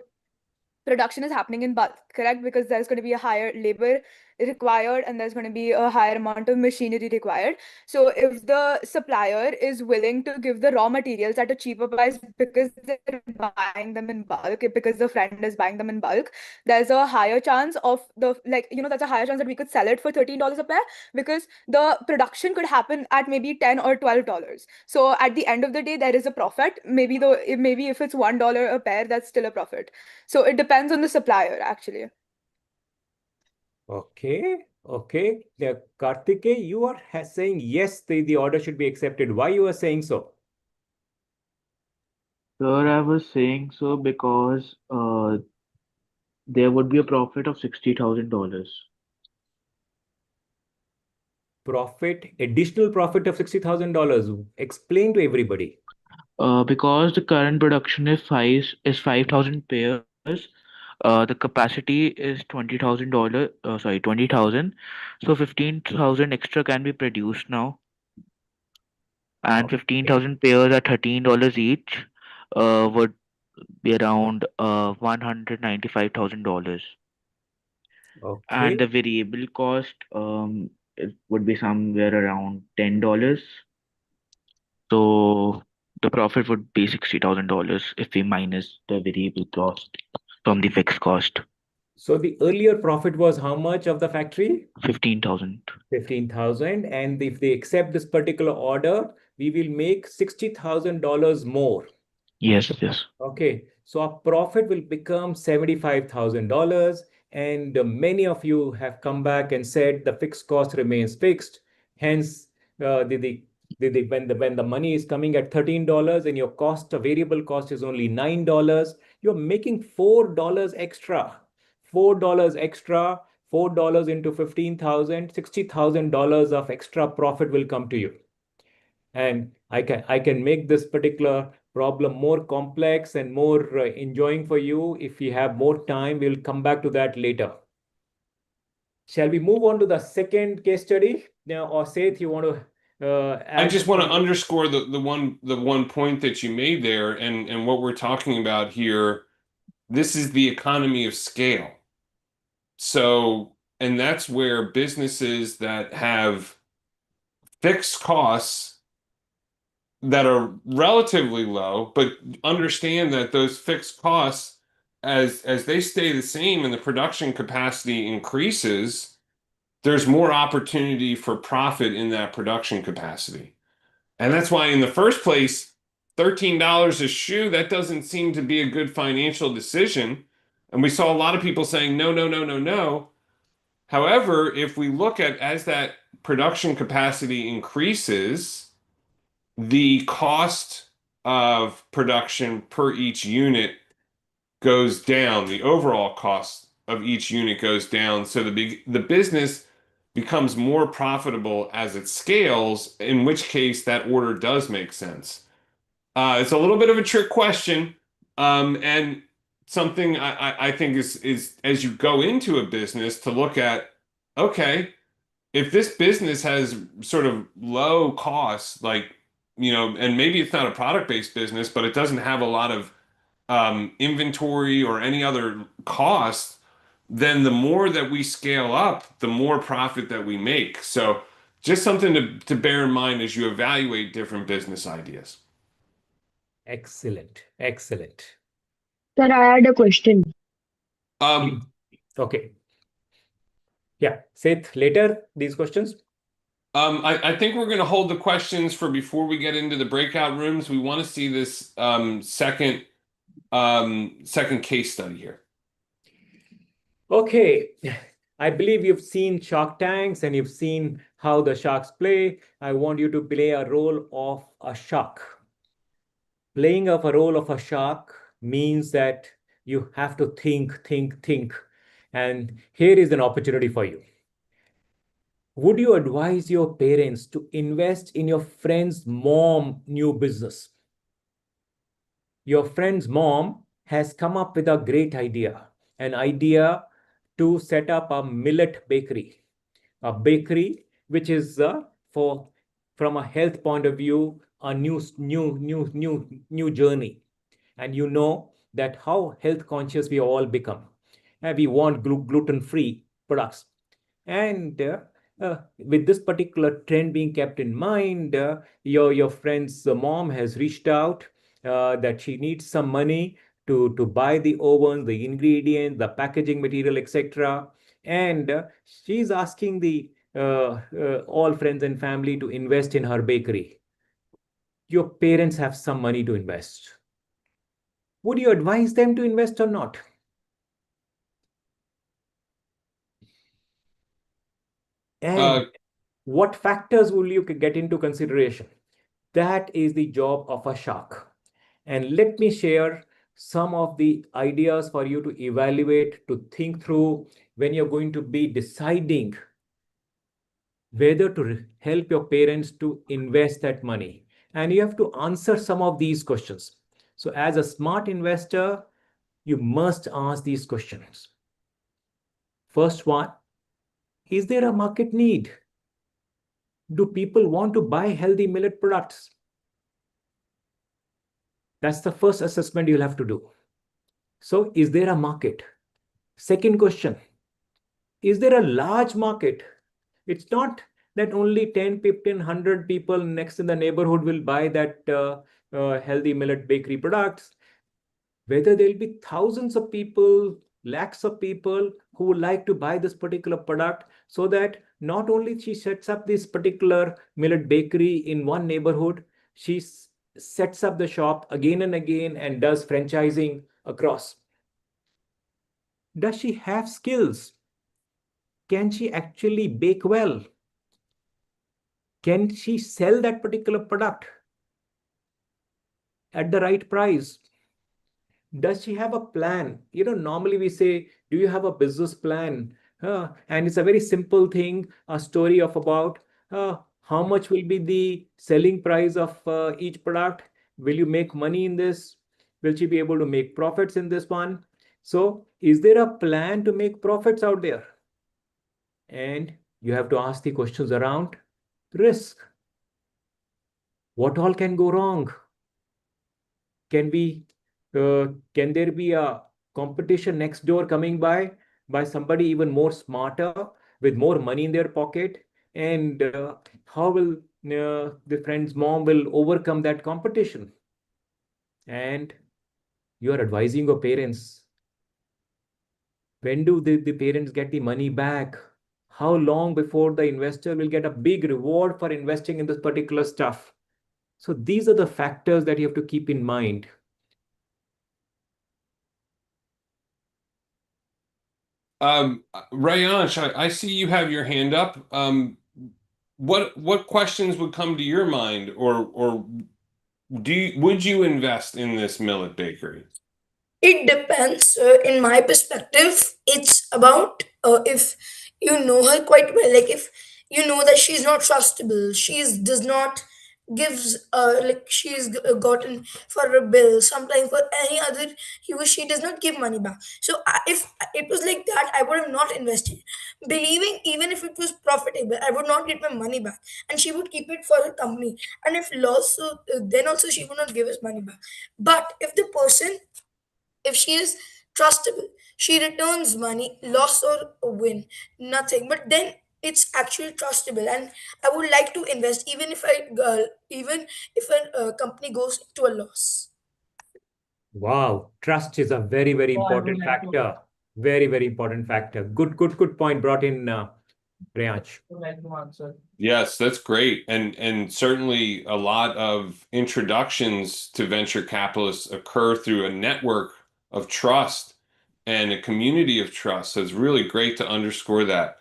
production is happening in bulk, correct? Because there's going to be a higher labor required and there's going to be a higher amount of machinery required. So if the supplier is willing to give the raw materials at a cheaper price because they're buying them in bulk, because the friend is buying them in bulk, there's a higher chance of that's a higher chance that we could sell it for $13 a pair, because the production could happen at maybe $10 or $12. So at the end of the day, there is a profit. Maybe if it's $1 a pair, that's still a profit. So it depends on the supplier, actually. Okay. Kartike, you are saying yes, the order should be accepted. Why you are saying so? Sir, I was saying so because there would be a profit of $60,000. Additional profit of $60,000. Explain to everybody. Because the current production is 5,000 pairs. The capacity is $20,000. Sorry, 20,000. So 15,000 extra can be produced now, and 15,000 pairs at $13 each would be around $195,000. And the Okay. variable cost it would be somewhere around $10. So the profit would be $60,000 if we minus the variable cost from the fixed cost. So the earlier profit was how much of the factory? 15,000. 15,000. And if they accept this particular order, we will make $60,000 more. Yes. Okay. So our profit will become $75,000. And many of you have come back and said the fixed cost remains fixed. Hence, when the money is coming at $13 and your variable cost is only $9, you're making $4 extra. $4 extra, $4 into 15,000, $60,000 of extra profit will come to you. And I can make this particular problem more complex and more enjoying for you. If we have more time, we'll come back to that later. Shall we move on to the second case study now, or Seth, you want to I just want to underscore the one point that you made there, and what we're talking about here. This is the economy of scale. So, and that's where businesses that have fixed costs that are relatively low, but understand that those fixed costs, as they stay the same and the production capacity increases, there's more opportunity for profit in that production capacity. And that's why in the first place, $13 a shoe, that doesn't seem to be a good financial decision. And we saw a lot of people saying, no, no, no, no, no. However, if we look at as that production capacity increases, the cost of production per each unit goes down. The overall cost of each unit goes down. So the business becomes more profitable as it scales, in which case that order does make sense. It's a little bit of a trick question, and something I think is as you go into a business to look at, okay, if this business has sort of low costs, like, and maybe it's not a product-based business, but it doesn't have a lot of inventory or any other cost, then the more that we scale up, the more profit that we make. So just something to bear in mind as you evaluate different business ideas. Excellent. Sir, I had a question. Okay. Yeah, Seth, later these questions. I think we're going to hold the questions for before we get into the breakout rooms. We want to see this second case study here. Okay. I believe you've seen Shark Tanks and you've seen how the sharks play. I want you to play a role of a shark. Playing of a role of a shark means that you have to think. And here is an opportunity for you. Would you advise your parents to invest in your friend's mom new business? Your friend's mom has come up with a great idea, an idea to set up a millet bakery, a bakery which is from a health point of view, a new journey. And you know that how health conscious we all become, and we want gluten-free products. And with this particular trend being kept in mind, your friend's mom has reached out that she needs some money to buy the ovens, the ingredients, the packaging material, etc. And she's asking the all friends and family to invest in her bakery. Your parents have some money to invest. Would you advise them to invest or not? And what factors will you get into consideration? That is the job of a shark. And let me share some of the ideas for you to evaluate, to think through when you're going to be deciding whether to help your parents to invest that money. And you have to answer some of these questions. So, as a smart investor, you must ask these questions. First one, is there a market need? Do people want to buy healthy millet products? That's the first assessment you'll have to do. So, is there a market? Second question, is there a large market? It's not that only 10, 15, 100 people next in the neighborhood will buy that healthy millet bakery products. Whether there'll be thousands of people, lakhs of people who would like to buy this particular product, so that not only she sets up this particular millet bakery in one neighborhood, she sets up the shop again and again and does franchising across. Does she have skills? Can she actually bake well? Can she sell that particular product at the right price? Does she have a plan? Normally we say, do you have a business plan? And it's a very simple thing, a story of about how much will be the selling price of each product? Will you make money in this? Will she be able to make profits in this one? So, is there a plan to make profits out there? And you have to ask the questions around risk. What all can go wrong? Can there be a competition next door coming by somebody even more smarter with more money in their pocket? And how will the friend's mom will overcome that competition? And you are advising your parents. When do the parents get the money back? How long before the investor will get a big reward for investing in this particular stuff? So these are the factors that you have to keep in mind. Rayansh, I see you have your hand up. What questions would come to your mind, or would you invest in this millet bakery? It depends. In my perspective, it's about if you know her quite well. Like if you know that she's not trustable, she's does not gives like she's gotten for a bill, sometimes for any other use, she does not give money back. So if it was like that, I would have not invested, believing even if it was profitable, I would not get my money back, and she would keep it for her company. And if lost, so then also she would not give us money back. But if the person, if she is trustable, she returns money, loss or win, nothing. But then it's actually trustable, and I would like to invest even if a company goes to a loss. Wow, trust is a very, very important factor. Very, very important factor. Good point brought in, Priyansh. Yes, that's great. And certainly a lot of introductions to venture capitalists occur through a network of trust and a community of trust. So it's really great to underscore that.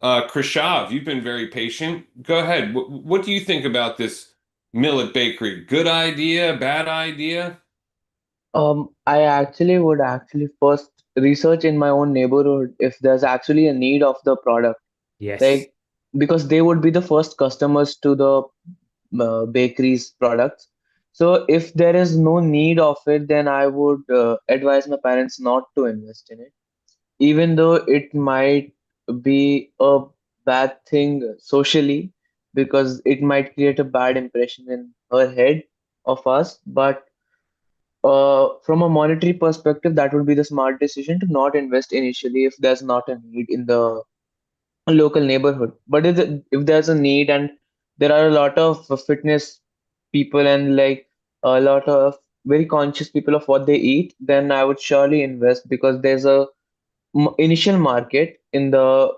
Krishav, you've been very patient. Go ahead. What do you think about this millet bakery? Good idea, bad idea? I actually would actually first research in my own neighborhood if there's actually a need of the product. Yes. Like, because they would be the first customers to the bakery's products. So if there is no need of it, then I would advise my parents not to invest in it, even though it might be a bad thing socially, because it might create a bad impression in her head of us. But from a monetary perspective, that would be the smart decision to not invest initially if there's not a need in the a local neighborhood. But if there's a need and there are a lot of fitness people and like a lot of very conscious people of what they eat, then I would surely invest because there's a initial market in the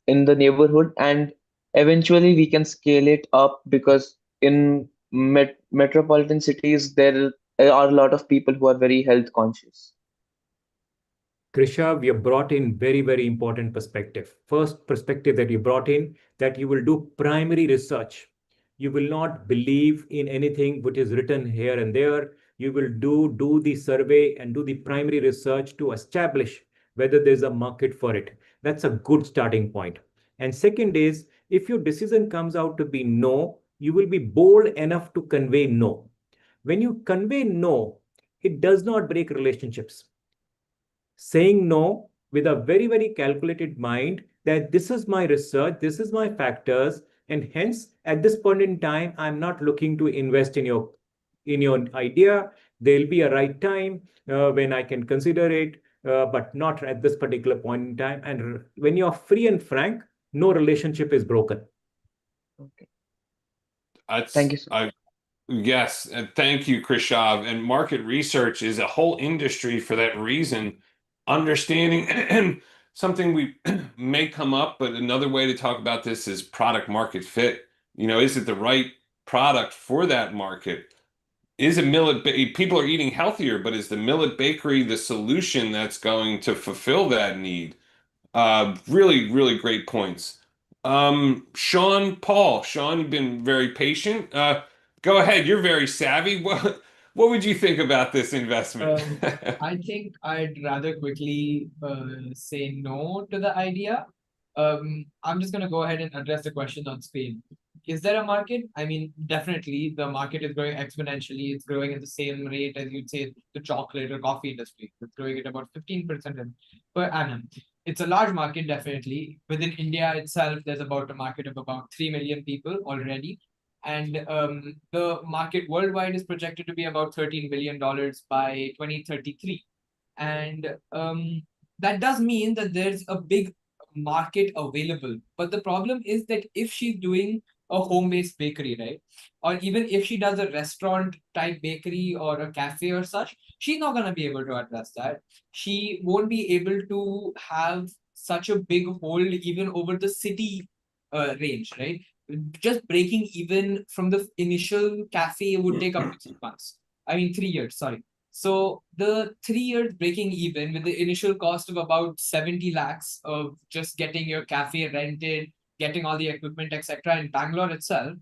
neighborhood, and eventually we can scale it up because in metropolitan cities there are a lot of people who are very health conscious. Krisha, we have brought in very, very important perspective. First perspective that you brought in, that you will do primary research. You will not believe in anything which is written here and there. You will do the survey and do the primary research to establish whether there's a market for it. That's a good starting point. And second is, if your decision comes out to be no, you will be bold enough to convey no. When you convey no, it does not break relationships. Saying no with a very, very calculated mind that this is my research, this is my factors, and hence at this point in time, I'm not looking to invest in your idea. There'll be a right time when I can consider it, but not at this particular point in time. And when you're free and frank, no relationship is broken. Okay. That's Thank you, sir. Yes, and thank you, Krishav. And market research is a whole industry for that reason. Understanding and something we may come up, but another way to talk about this is product market fit. Is it the right product for that market? Is a people are eating healthier, but is the millet bakery the solution that's going to fulfill that need? Really, really great points. Sean, you've been very patient. Go ahead. You're very savvy. What would you think about this investment? I think I'd rather quickly say no to the idea. I'm just going to go ahead and address the question on Spain. Is there a market? I mean, definitely the market is growing exponentially. It's growing at the same rate as you'd say the chocolate or coffee industry. It's growing at about 15% per annum. It's a large market, definitely. Within India itself, there's about a market of about 3 million people already. And the market worldwide is projected to be about $13 billion by 2033. And that does mean that there's a big market available. But the problem is that if she's doing a home-based bakery, right? Or even if she does a restaurant type bakery or a cafe or such, she's not going to be able to address that. She won't be able to have such a big hold even over the city range, right? Just breaking even from the initial cafe would take up to 3 months. I mean, 3 years, sorry. So the 3 years breaking even with the initial cost of about 70 lakhs of just getting your cafe rented, getting all the equipment, etc. in Bangalore itself,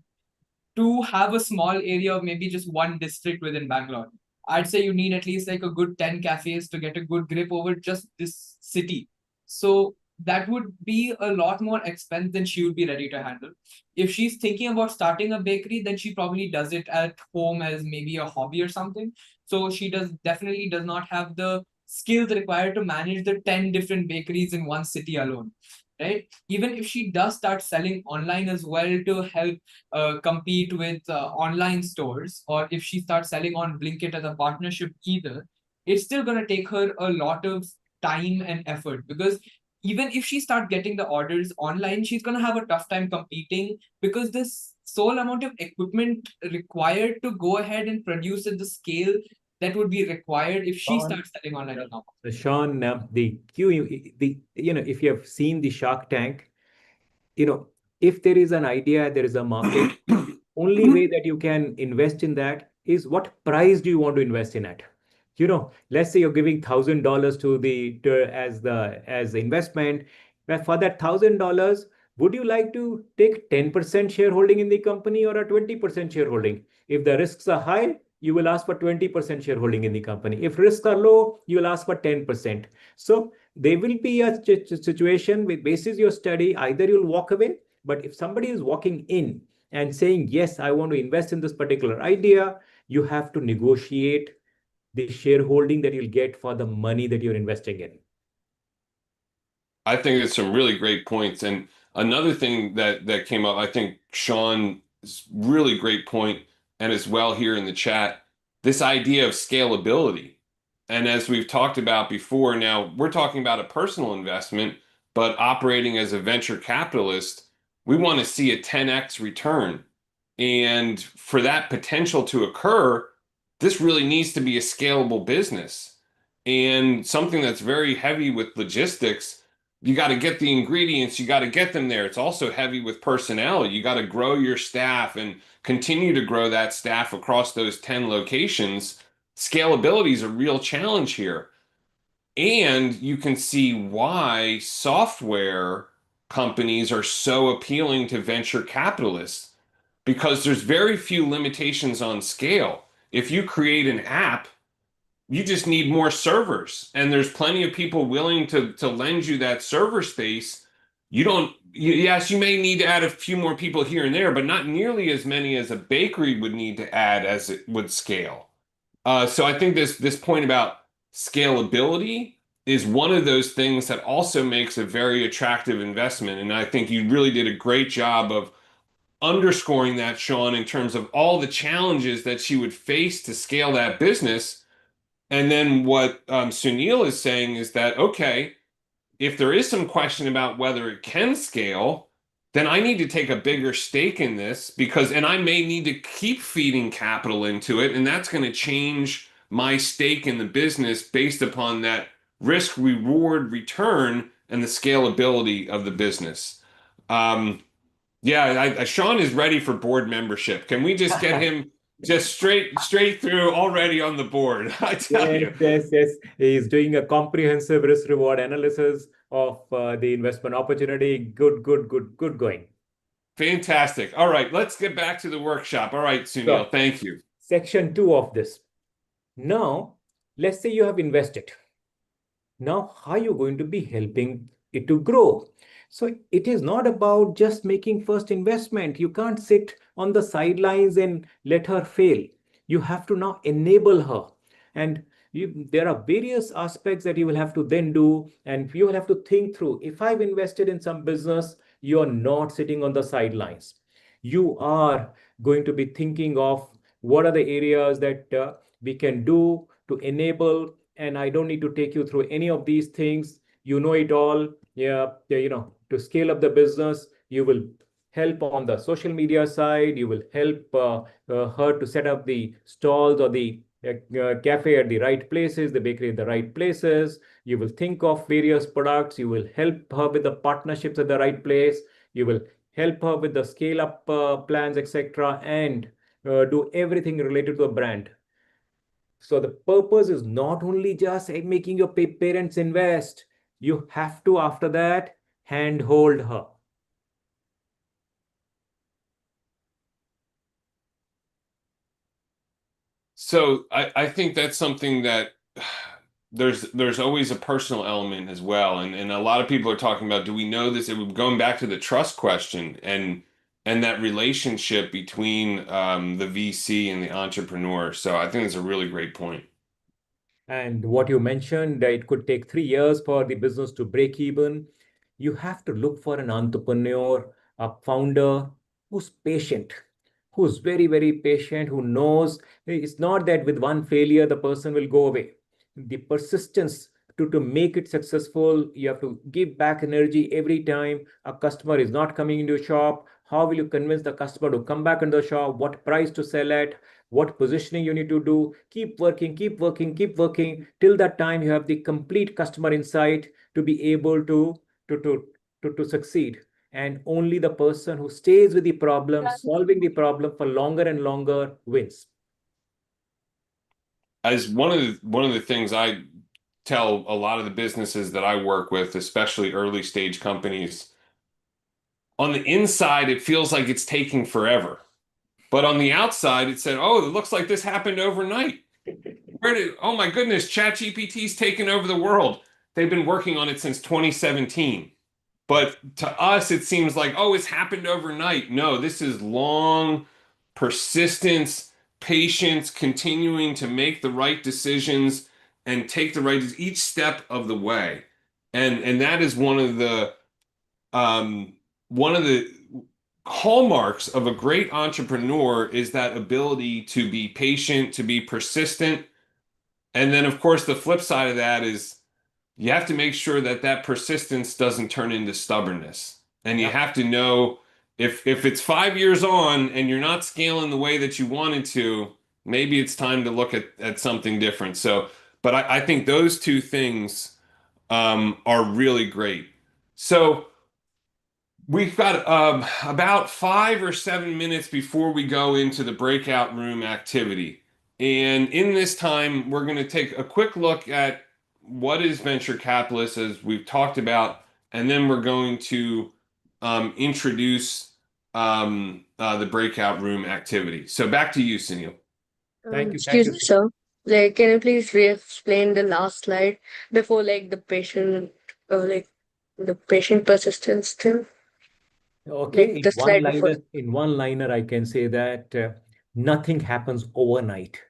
to have a small area of maybe just one district within Bangalore. I'd say you need at least like a good 10 cafes to get a good grip over just this city. So that would be a lot more expense than she would be ready to handle. If she's thinking about starting a bakery, then she probably does it at home as maybe a hobby or something. So she definitely does not have the skills required to manage the 10 different bakeries in one city alone. Right? Even if she does start selling online as well to help compete with online stores, or if she starts selling on Blinkit as a partnership either, it's still going to take her a lot of time and effort, because even if she starts getting the orders online, she's going to have a tough time competing, because this sole amount of equipment required to go ahead and produce at the scale that would be required if she starts selling online now. Sean, if you have seen the Shark Tank, if there is an idea, there is a market, only way that you can invest in that is what price do you want to invest in it? Let's say you're giving $1,000 as the investment. But for that $1,000, would you like to take 10% shareholding in the company or a 20% shareholding? If the risks are high, you will ask for 20% shareholding in the company. If risks are low, you will ask for 10%. So there will be a situation with basis your study, either you'll walk away, but if somebody is walking in and saying, yes, I want to invest in this particular idea, you have to negotiate the shareholding that you'll get for the money that you're investing in. I think it's some really great points. And another thing that came up, I think Sean's really great point, and as well here in the chat, this idea of scalability. And as we've talked about before, now we're talking about a personal investment, but operating as a venture capitalist, we want to see a 10x return. And for that potential to occur, this really needs to be a scalable business. And something that's very heavy with logistics, you got to get the ingredients, you got to get them there. It's also heavy with personnel. You got to grow your staff and continue to grow that staff across those 10 locations. Scalability is a real challenge here. And you can see why software companies are so appealing to venture capitalists because there's very few limitations on scale. If you create an app, you just need more servers, and there's plenty of people willing to lend you that server space. You don't, yes, you may need to add a few more people here and there, but not nearly as many as a bakery would need to add as it would scale. So I think this point about scalability is one of those things that also makes a very attractive investment. And I think you really did a great job of underscoring that, Sean, in terms of all the challenges that she would face to scale that business. And then what Sunil is saying is that, okay, if there is some question about whether it can scale, then I need to take a bigger stake in this because, and I may need to keep feeding capital into it, and that's going to change my stake in the business based upon that risk reward return and the scalability of the business. Yeah, Sean is ready for board membership. Can we just get him just straight through already on the board? I tell you. Yes. He's doing a comprehensive risk reward analysis of the investment opportunity. Good going. Fantastic. All right, let's get back to the workshop. All right, Sunil, thank you. Section 2 of this. Now, let's say you have invested. Now, how are you going to be helping it to grow? So it is not about just making first investment. You can't sit on the sidelines and let her fail. You have to now enable her. And there are various aspects that you will have to then do, and you will have to think through. If I've invested in some business, you're not sitting on the sidelines. You are going to be thinking of what are the areas that we can do to enable, and I don't need to take you through any of these things. You know it all. Yeah, to scale up the business, you will help on the social media side. You will help her to set up the stalls or the cafe at the right places, the bakery at the right places. You will think of various products. You will help her with the partnerships at the right place. You will help her with the scale up plans, etc., and do everything related to a brand. So the purpose is not only just making your parents invest. You have to, after that, handhold her. So I think that's something that there's always a personal element as well. And a lot of people are talking about, do we know this? It would going back to the trust question and that relationship between the VC and the entrepreneur. So I think it's a really great point. And what you mentioned, it could take 3 years for the business to break even. You have to look for an entrepreneur, a founder who's patient, who's very patient, who knows it's not that with one failure the person will go away. The persistence to make it successful, you have to give back energy every time a customer is not coming into your shop. How will you convince the customer to come back into the shop? What price to sell at? What positioning you need to do? Keep working till that time you have the complete customer insight to be able to succeed. And only the person who stays with the problem, solving the problem for longer and longer, wins. As one of the things I tell a lot of the businesses that I work with, especially early stage companies, on the inside it feels like it's taking forever, but on the outside it said, "Oh, it looks like this happened overnight." Oh my goodness, ChatGPT's taken over the world. They've been working on it since 2017. But to us, it seems like, oh, it's happened overnight. No, this is long persistence, patience, continuing to make the right decisions and take the right each step of the way. And that is one of the hallmarks of a great entrepreneur is that ability to be patient, to be persistent. And then, of course, the flip side of that is you have to make sure that that persistence doesn't turn into stubbornness. And you have to know if it's 5 years on and you're not scaling the way that you wanted to, maybe it's time to look at something different. So, but I think those two things are really great. So we've got about 5 or 7 minutes before we go into the breakout room activity. And in this time, we're going to take a quick look at what is venture capitalist, as we've talked about, and then we're going to introduce the breakout room activity. So back to you, Sunil. Thank you. Excuse me, sir. Like, can you please re-explain the last slide before, like, the patient persistence thing? Okay, Like the slide before. in one liner, I can say that nothing happens overnight.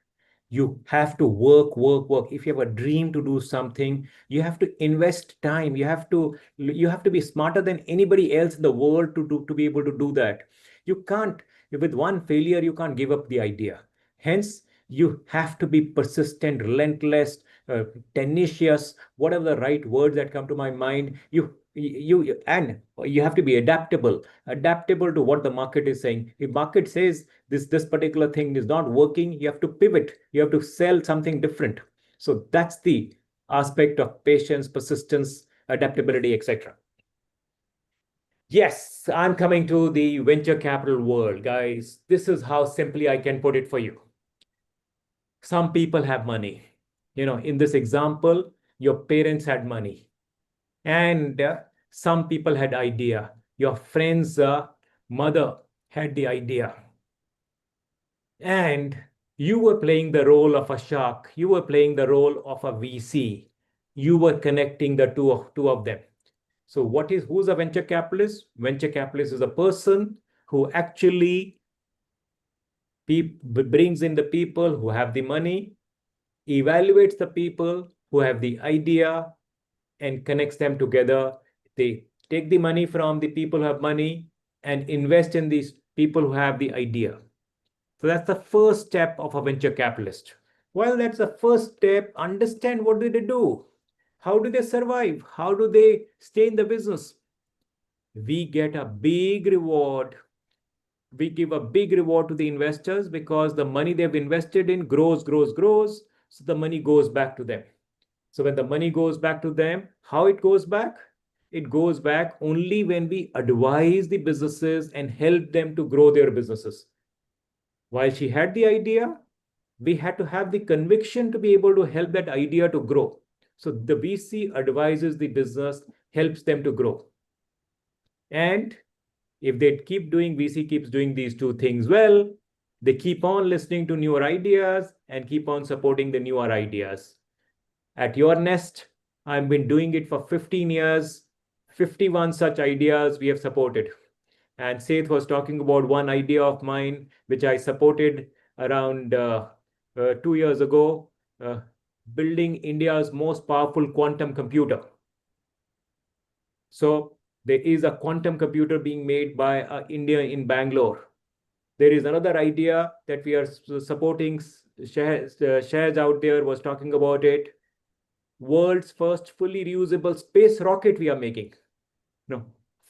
You have to work, work, work. If you have a dream to do something, you have to invest time. You have to be smarter than anybody else in the world to be able to do that. You can't, with one failure, you can't give up the idea. Hence, you have to be persistent, relentless, tenacious, whatever the right words that come to my mind. And you have to be adaptable to what the market is saying. If market says this particular thing is not working, you have to pivot, you have to sell something different. So that's the aspect of patience, persistence, adaptability, etc. Yes, I'm coming to the venture capital world, guys. This is how simply I can put it for you. Some people have money. In this example, your parents had money, and some people had idea. Your friend's mother had the idea, and you were playing the role of a shark. You were playing the role of a VC. You were connecting the two of them. So who's a venture capitalist? Venture capitalist is a person who actually brings in the people who have the money, evaluates the people who have the idea, and connects them together. They take the money from the people who have money and invest in these people who have the idea. So that's the first step of a venture capitalist. Well, that's the first step. Understand what do they do? How do they survive? How do they stay in the business? We get a big reward. We give a big reward to the investors because the money they've invested in grows, grows, grows. So the money goes back to them. So when the money goes back to them, how it goes back? It goes back only when we advise the businesses and help them to grow their businesses. While she had the idea, we had to have the conviction to be able to help that idea to grow. So the VC advises the business, helps them to grow. And if they keep doing, VC keeps doing these two things well, they keep on listening to newer ideas and keep on supporting the newer ideas. At YourNest, I've been doing it for 15 years. 51 such ideas we have supported. And Seth was talking about one idea of mine, which I supported around 2 years ago, building India's most powerful quantum computer. So there is a quantum computer being made by India in Bangalore. There is another idea that we are supporting. Shares out there was talking about it. World's first fully reusable space rocket we are making. No,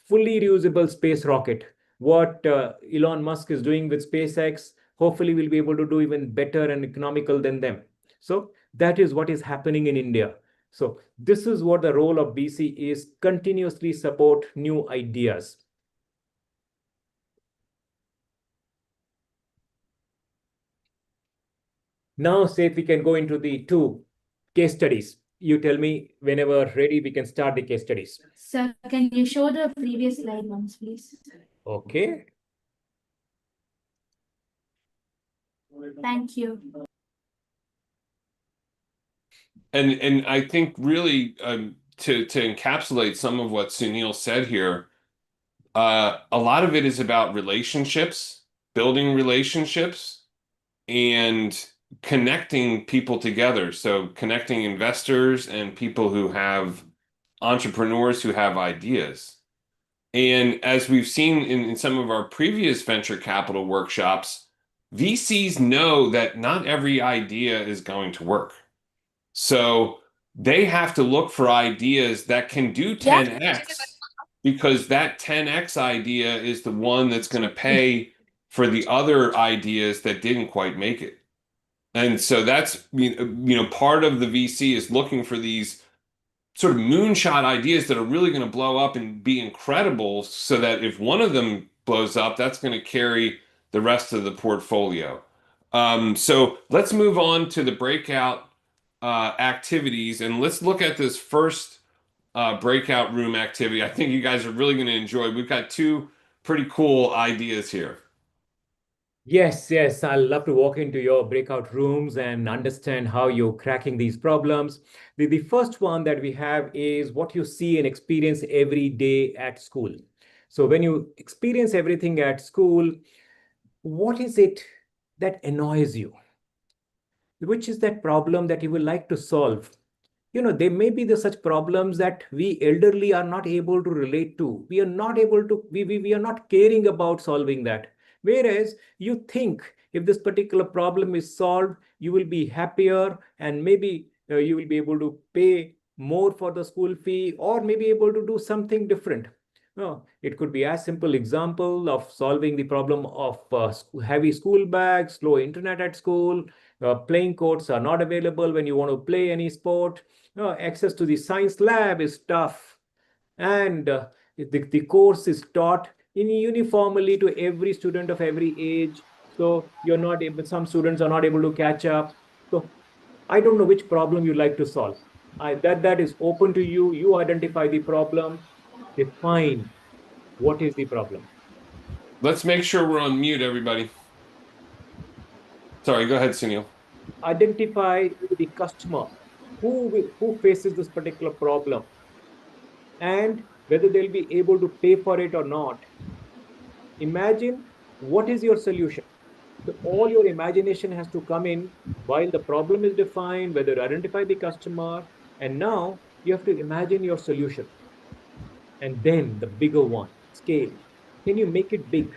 fully reusable space rocket. What Elon Musk is doing with SpaceX, hopefully we'll be able to do even better and economical than them. So that is what is happening in India. So this is what the role of BC is: continuously support new ideas. Now, Seth, we can go into the two case studies. You tell me whenever ready, we can start the case studies. Sir, can you show the previous slide once, please? Okay. Thank you. And I think really to encapsulate some of what Sunil said here, a lot of it is about relationships, building relationships, and connecting people together. So connecting investors and people who have entrepreneurs who have ideas. And as we've seen in some of our previous venture capital workshops, VCs know that not every idea is going to work. So they have to look for ideas that can do 10x, because that 10x idea is the one that's going to pay for the other ideas that didn't quite make it. And so that's, part of the VC is looking for these sort of moonshot ideas that are really going to blow up and be incredible, so that if one of them blows up, that's going to carry the rest of the portfolio. So let's move on to the breakout activities, and let's look at this first breakout room activity. I think you guys are really going to enjoy. We've got two pretty cool ideas here. Yes, yes, I'll love to walk into your breakout rooms and understand how you're cracking these problems. The first one that we have is what you see and experience every day at school. So when you experience everything at school, what is it that annoys you? Which is that problem that you would like to solve? There may be such problems that we elderly are not able to relate to. We are not able to, we are not caring about solving that. Whereas you think if this particular problem is solved, you will be happier, and maybe you will be able to pay more for the school fee, or maybe able to do something different. No, it could be as simple example of solving the problem of heavy school bags, slow internet at school, playing courts are not available when you want to play any sport. Access to the science lab is tough, and the course is taught uniformly to every student of every age. So you're not able, some students are not able to catch up. So I don't know which problem you like to solve. That is open to you. You identify the problem, define what is the problem. Let's make sure we're on mute, everybody. Sorry, go ahead, Sunil. Identify the customer who faces this particular problem, and whether they'll be able to pay for it or not. Imagine what is your solution. So all your imagination has to come in while the problem is defined, whether to identify the customer, and now you have to imagine your solution. And then the bigger one, scale. Can you make it big?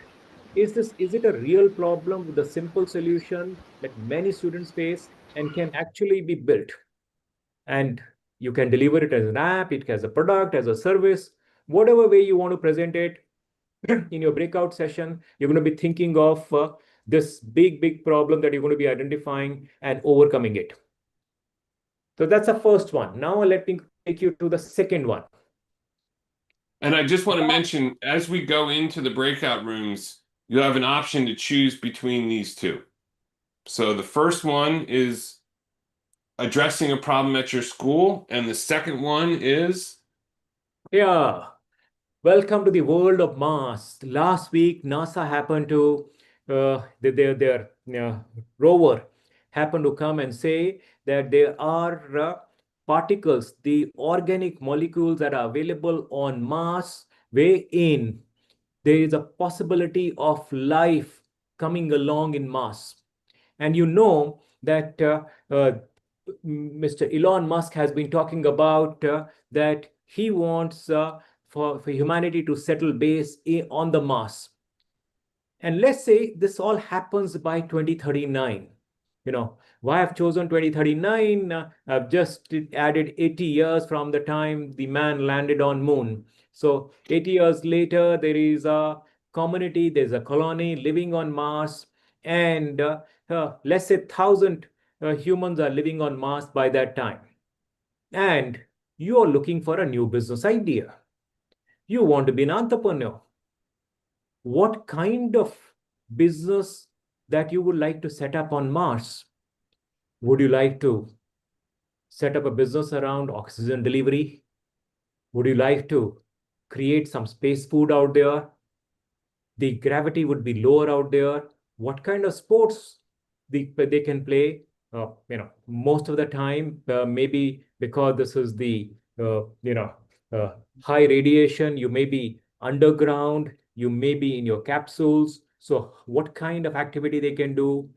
Is it a real problem with a simple solution that many students face and can actually be built? And you can deliver it as an app, it as a product, as a service, whatever way you want to present it. In your breakout session, you're going to be thinking of this big problem that you're going to be identifying and overcoming it. So that's the first one. Now let me take you to the second one. And I just want to mention, as we go into the breakout rooms, you have an option to choose between these two. So the first one is addressing a problem at your school, and the second one is... Yeah. Welcome to the world of Mars. Last week, NASA happened to, their rover happened to come and say that there are particles, the organic molecules that are available on Mars, wherein there is a possibility of life coming along in Mars. And you know that Mr. Elon Musk has been talking about that he wants for humanity to settle base on the Mars. And let's say this all happens by 2039. Why I've chosen 2039? I've just added 80 years from the time the man landed on moon. So 80 years later, there is a community, there's a colony living on Mars, and let's say 1,000 humans are living on Mars by that time. And you are looking for a new business idea. You want to be an entrepreneur. What kind of business that you would like to set up on Mars? Would you like to set up a business around oxygen delivery? Would you like to create some space food out there? The gravity would be lower out there. What kind of sports they can play? Most of the time, maybe because this is the high radiation, you may be underground, you may be in your capsules. So what kind of activity they can do,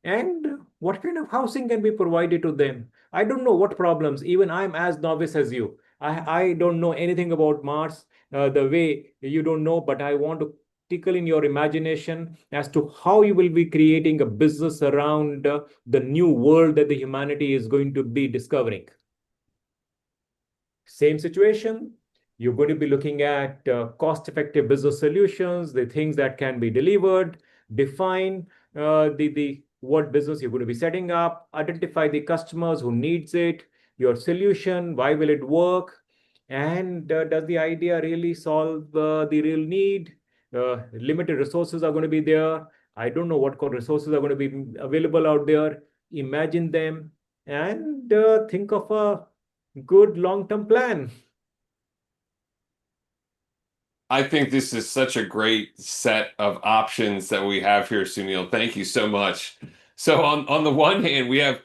and what kind of housing can be provided to them? I don't know what problems. Even I'm as novice as you. I don't know anything about Mars the way you don't know, but I want to tickle in your imagination as to how you will be creating a business around the new world that the humanity is going to be discovering. Same situation. You're going to be looking at cost-effective business solutions, the things that can be delivered, define the what business you're going to be setting up, identify the customers who needs it, your solution, why will it work, and does the idea really solve the real need? Limited resources are going to be there. I don't know what kind of resources are going to be available out there. Imagine them and think of a good long-term plan. I think this is such a great set of options that we have here, Sunil. Thank you so much. So on the one hand, we have,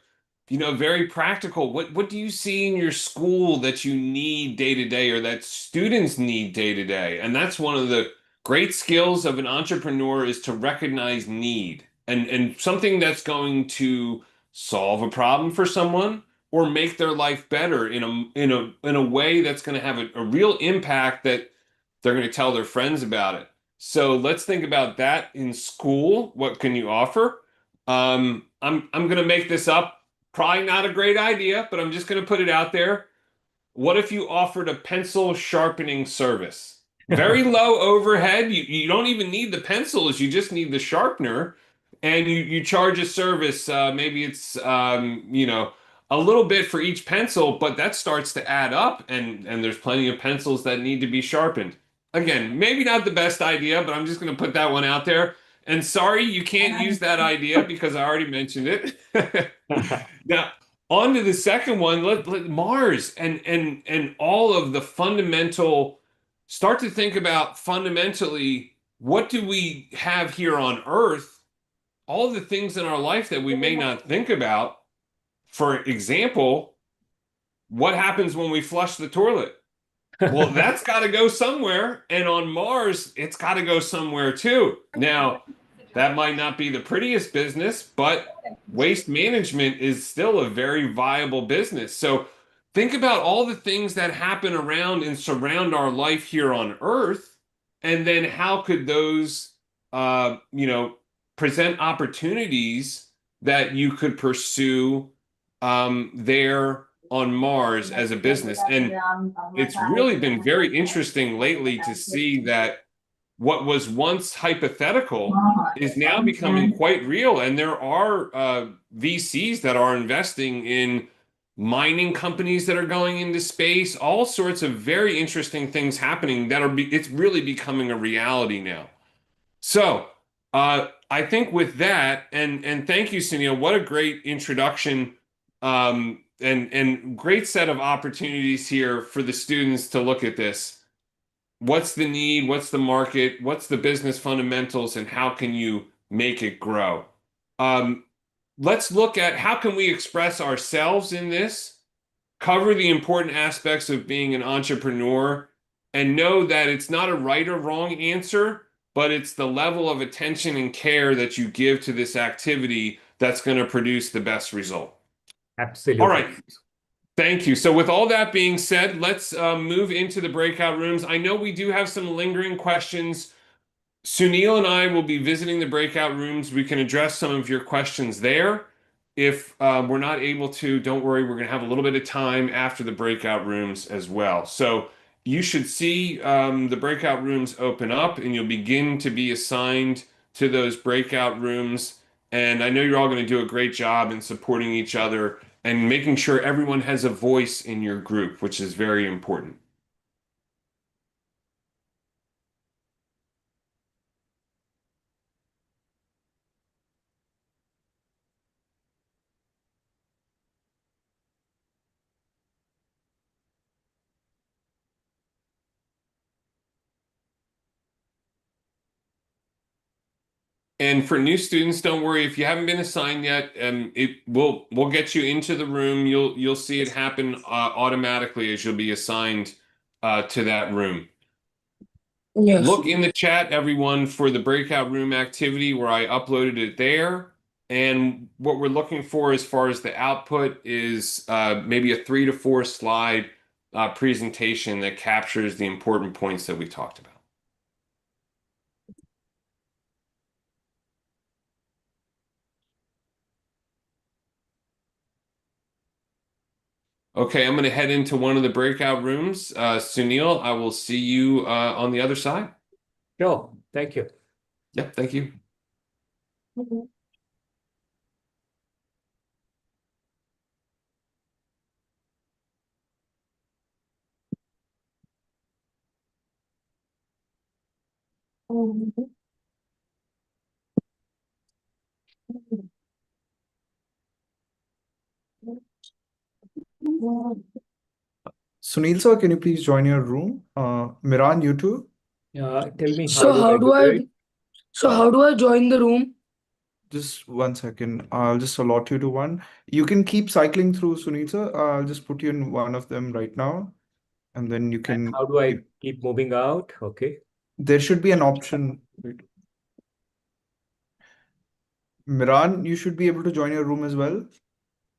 very practical. What do you see in your school that you need day to day or that students need day to day? And that's one of the great skills of an entrepreneur is to recognize need and something that's going to solve a problem for someone or make their life better in a way that's going to have a real impact that they're going to tell their friends about it. So let's think about that in school. What can you offer? I'm going to make this up. Probably not a great idea, but I'm just going to put it out there. What if you offered a pencil sharpening service? Very low overhead. You don't even need the pencils. You just need the sharpener, and you charge a service. Maybe it's a little bit for each pencil, but that starts to add up, and there's plenty of pencils that need to be sharpened. Again, maybe not the best idea, but I'm just going to put that one out there. And sorry, you can't use that idea because I already mentioned it. Now, on to the second one, let Mars and all of the fundamental, start to think about fundamentally, what do we have here on Earth? All the things in our life that we may not think about. For example, what happens when we flush the toilet? Well, that's got to go somewhere. And on Mars, it's got to go somewhere too. Now, that might not be the prettiest business, but waste management is still a very viable business. So think about all the things that happen around and surround our life here on Earth. And then how could those, present opportunities that you could pursue there on Mars as a business. And it's really been very interesting lately to see that what was once hypothetical is now becoming quite real. And there are VCs that are investing in mining companies that are going into space, all sorts of very interesting things happening that it's really becoming a reality now. So I think with that, and thank you, Sunil, what a great introduction and great set of opportunities here for the students to look at this. What's the need? What's the market? What's the business fundamentals? And how can you make it grow? Let's look at how can we express ourselves in this, cover the important aspects of being an entrepreneur, and know that it's not a right or wrong answer, but it's the level of attention and care that you give to this activity that's going to produce the best result. Absolutely. All right. Thank you. So with all that being said, let's move into the breakout rooms. I know we do have some lingering questions. Sunil and I will be visiting the breakout rooms. We can address some of your questions there. If we're not able to, don't worry, we're going to have a little bit of time after the breakout rooms as well. So you should see the breakout rooms open up and you'll begin to be assigned to those breakout rooms. And I know you're all going to do a great job in supporting each other and making sure everyone has a voice in your group, which is very important. And for new students, don't worry if you haven't been assigned yet. We'll get you into the room. You'll see it happen automatically as you'll be assigned to that room. Yes. Look in the chat, everyone, for the breakout room activity where I uploaded it there. And what we're looking for as far as the output is maybe a 3 to 4 slide presentation that captures the important points that we talked about. Okay, I'm going to head into one of the breakout rooms. Sunil, I will see you on the other side. Sure. Thank you. Yep, thank you. Sunil sir, can you please join your room? Miran, you too? Tell me, how So do how I do do I it? so how do I join the room? Just 1 second. I'll just allot you to one. You can keep cycling through, Sunil sir. I'll just put you in one of them right now, and then you And can. how do I keep moving out? Okay. There should be an option. Wait. Miran, you should be able to join your room as well.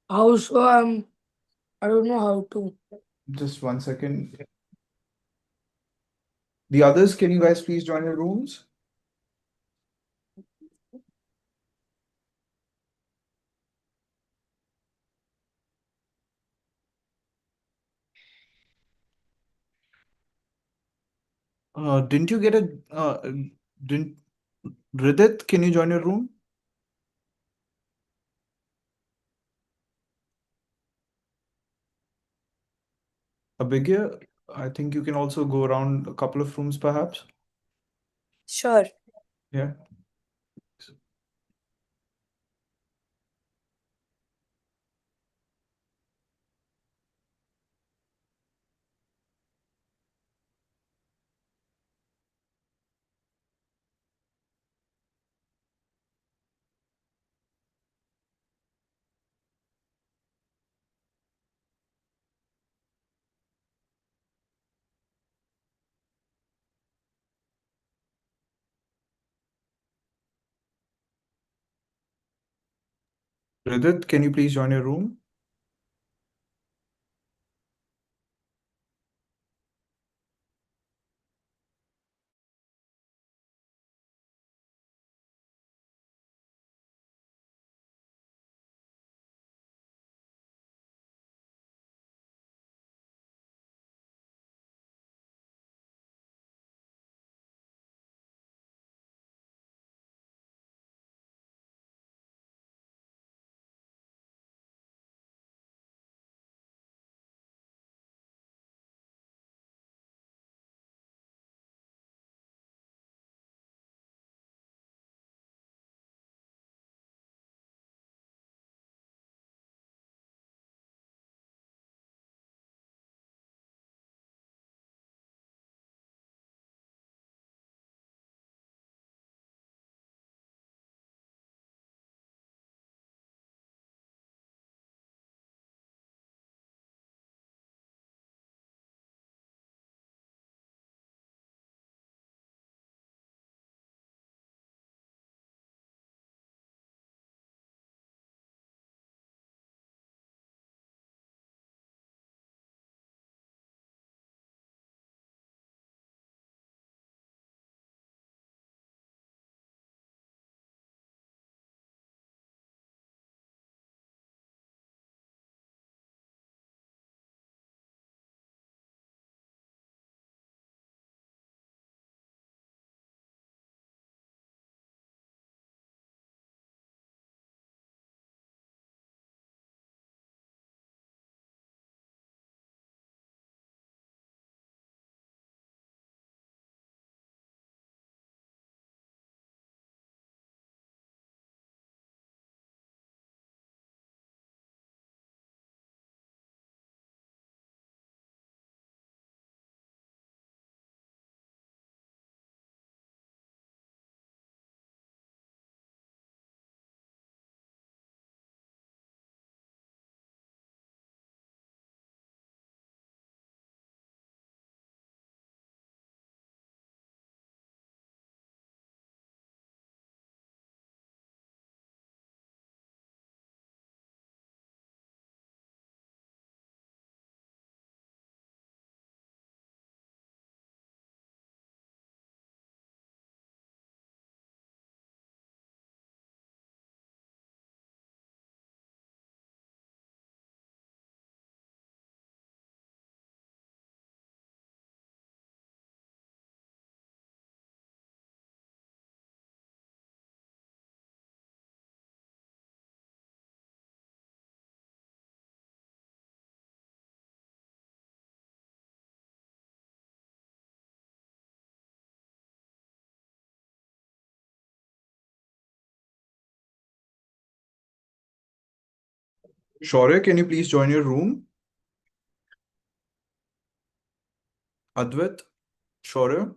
How so I don't know how to. Just 1 second. The others, can you guys please join your rooms? Didn't you get a didn't Ridit, can you join your room? Abhigya, I think you can also go around a couple of rooms perhaps. Sure. Yeah. Ridit, can you please join your room? Shaurya, can you please join your room? Advait, Shaurya?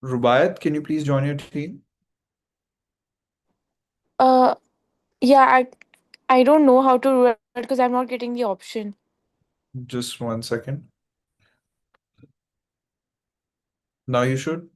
Rubayat, can you please join your team? Uh, yeah, I don't know how to do it because I'm not getting the option. Just 1 second. Now you should.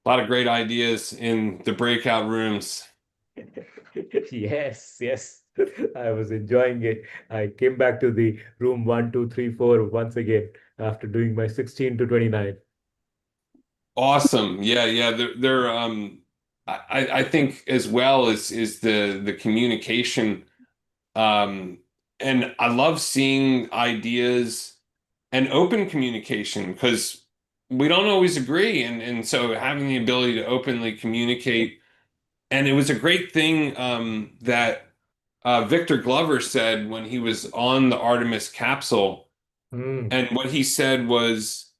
A lot of great ideas in the breakout rooms. Yes, yes. I was enjoying it. I came back to the room 1, 2, 3, 4 once again after doing my 16 to 29. Awesome. Yeah, yeah. I think as well is the communication. And I love seeing ideas and open communication because we don't always agree. And so having the ability to openly communicate. And it was a great thing that Victor Glover said when he was on the Artemis capsule. And what he said was,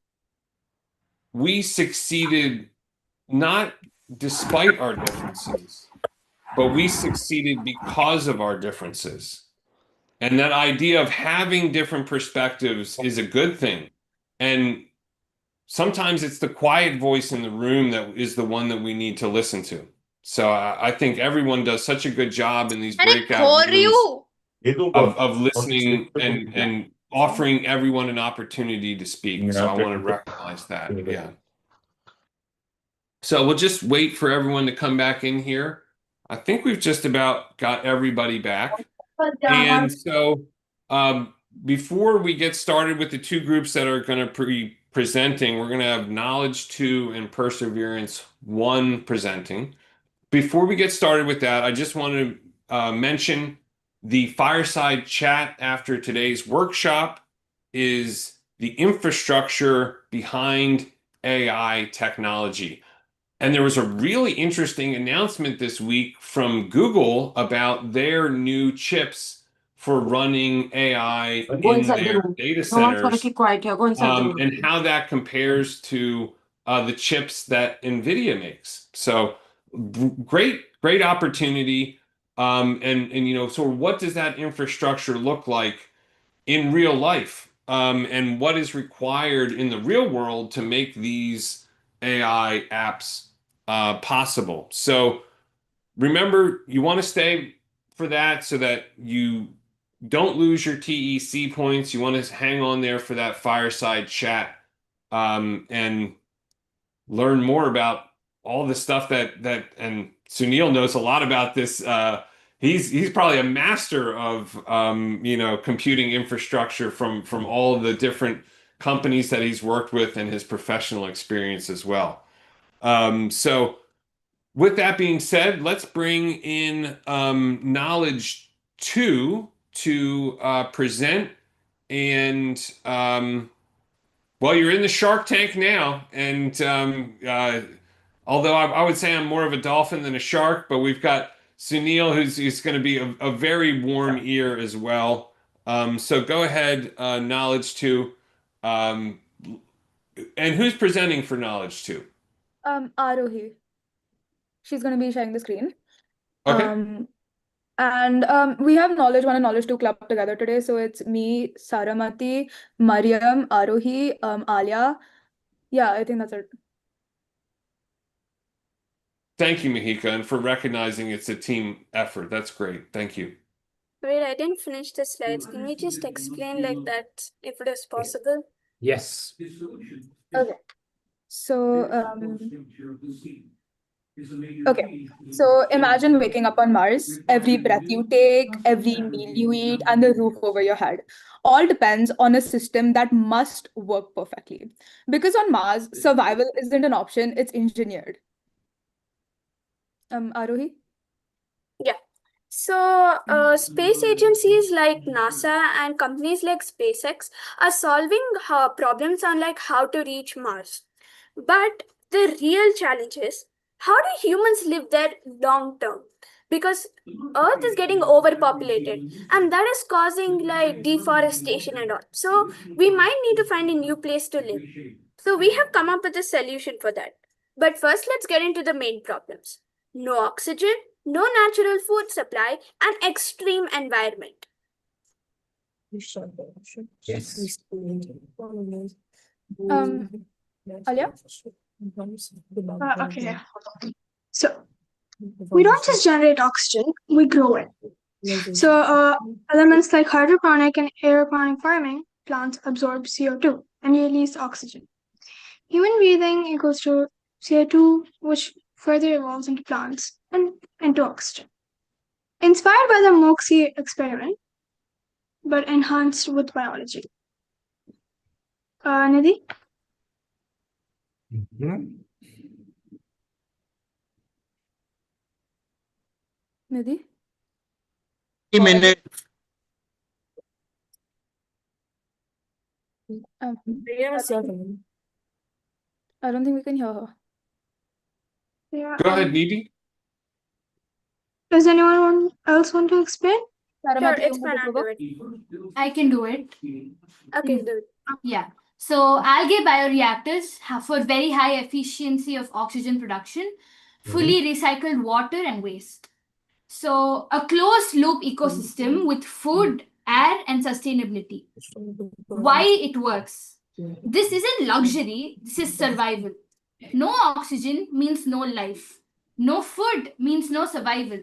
we succeeded not despite our differences, but we succeeded because of our differences. And that idea of having different perspectives is a good thing. And sometimes it's the quiet voice in the room that is the one that we need to listen to. So I think everyone does such a good job in these breakout rooms of listening and offering everyone an opportunity to speak. So I want to recognize that. Yeah. So we'll just wait for everyone to come back in here. I think we've just about got everybody back. And so before we get started with the two groups that are going to be presenting, we're going to have Knowledge 2 and Perseverance 1 presenting. Before we get started with that, I just want to mention the fireside chat after today's workshop is the infrastructure behind AI technology. And there was a really interesting announcement this week from Google about their new chips for running AI in their data centers, and how that compares to the chips that NVIDIA makes. So great opportunity. And so what does that infrastructure look like in real life? And what is required in the real world to make these AI apps possible? So remember, you want to stay for that so that you don't lose your TEC points. You want to hang on there for that fireside chat and learn more about all the stuff that and Sunil knows a lot about this. He's probably a master of computing infrastructure from all the different companies that he's worked with and his professional experience as well. So with that being said, let's bring in Knowledge 2 to present. And well, you're in the Shark Tank now. And although I would say I'm more of a dolphin than a shark, but we've got Sunil, who's going to be a very warm ear as well. So go ahead, Knowledge 2. And who's presenting for Knowledge 2? Arohi. She's going to be sharing the screen. Okay. And we have Knowledge 1 and Knowledge 2 club together today. So it's me, Saramati, Mariam, Arohi, Alia. Yeah, I think that's it. Thank you, Mahika, and for recognizing it's a team effort. That's great. Thank you. Wait, I didn't finish the slides. Can we just explain like that if it is possible? Yes. Okay. So, so imagine waking up on Mars. Every breath you take, every meal you eat, and the roof over your head all depends on a system that must work perfectly. Because on Mars, survival isn't an option, it's engineered. Arohi? Yeah. So, space agencies like NASA and companies like SpaceX are solving problems on like how to reach Mars. But the real challenge is, how do humans live there long term? Because Earth is getting overpopulated, and that is causing like deforestation and all. So we might need to find a new place to live. So we have come up with a solution for that. But first, let's get into the main problems. No oxygen, no natural food supply, and extreme environment. Yes. Alia? Okay. So we don't just generate oxygen, we grow it. So elements like hydroponic and aeroponic farming, plants absorb CO2 and release oxygen. Human breathing equals to CO2, which further evolves into plants and into oxygen. Inspired by the MOXIE experiment, but enhanced with biology. Nidhi? Mhm. Nidhi? 3 minutes. Um, I don't think we can hear her. Yeah. Go ahead, Nidhi. Does anyone else want to explain? Sure, it's fine. I'll do it. I can do it. Okay, do it. Yeah. So algae bioreactors have for very high efficiency of oxygen production, fully recycled water and waste. So a closed loop ecosystem with food, air, and sustainability. Why it works? This isn't luxury, this is survival. No oxygen means no life. No food means no survival.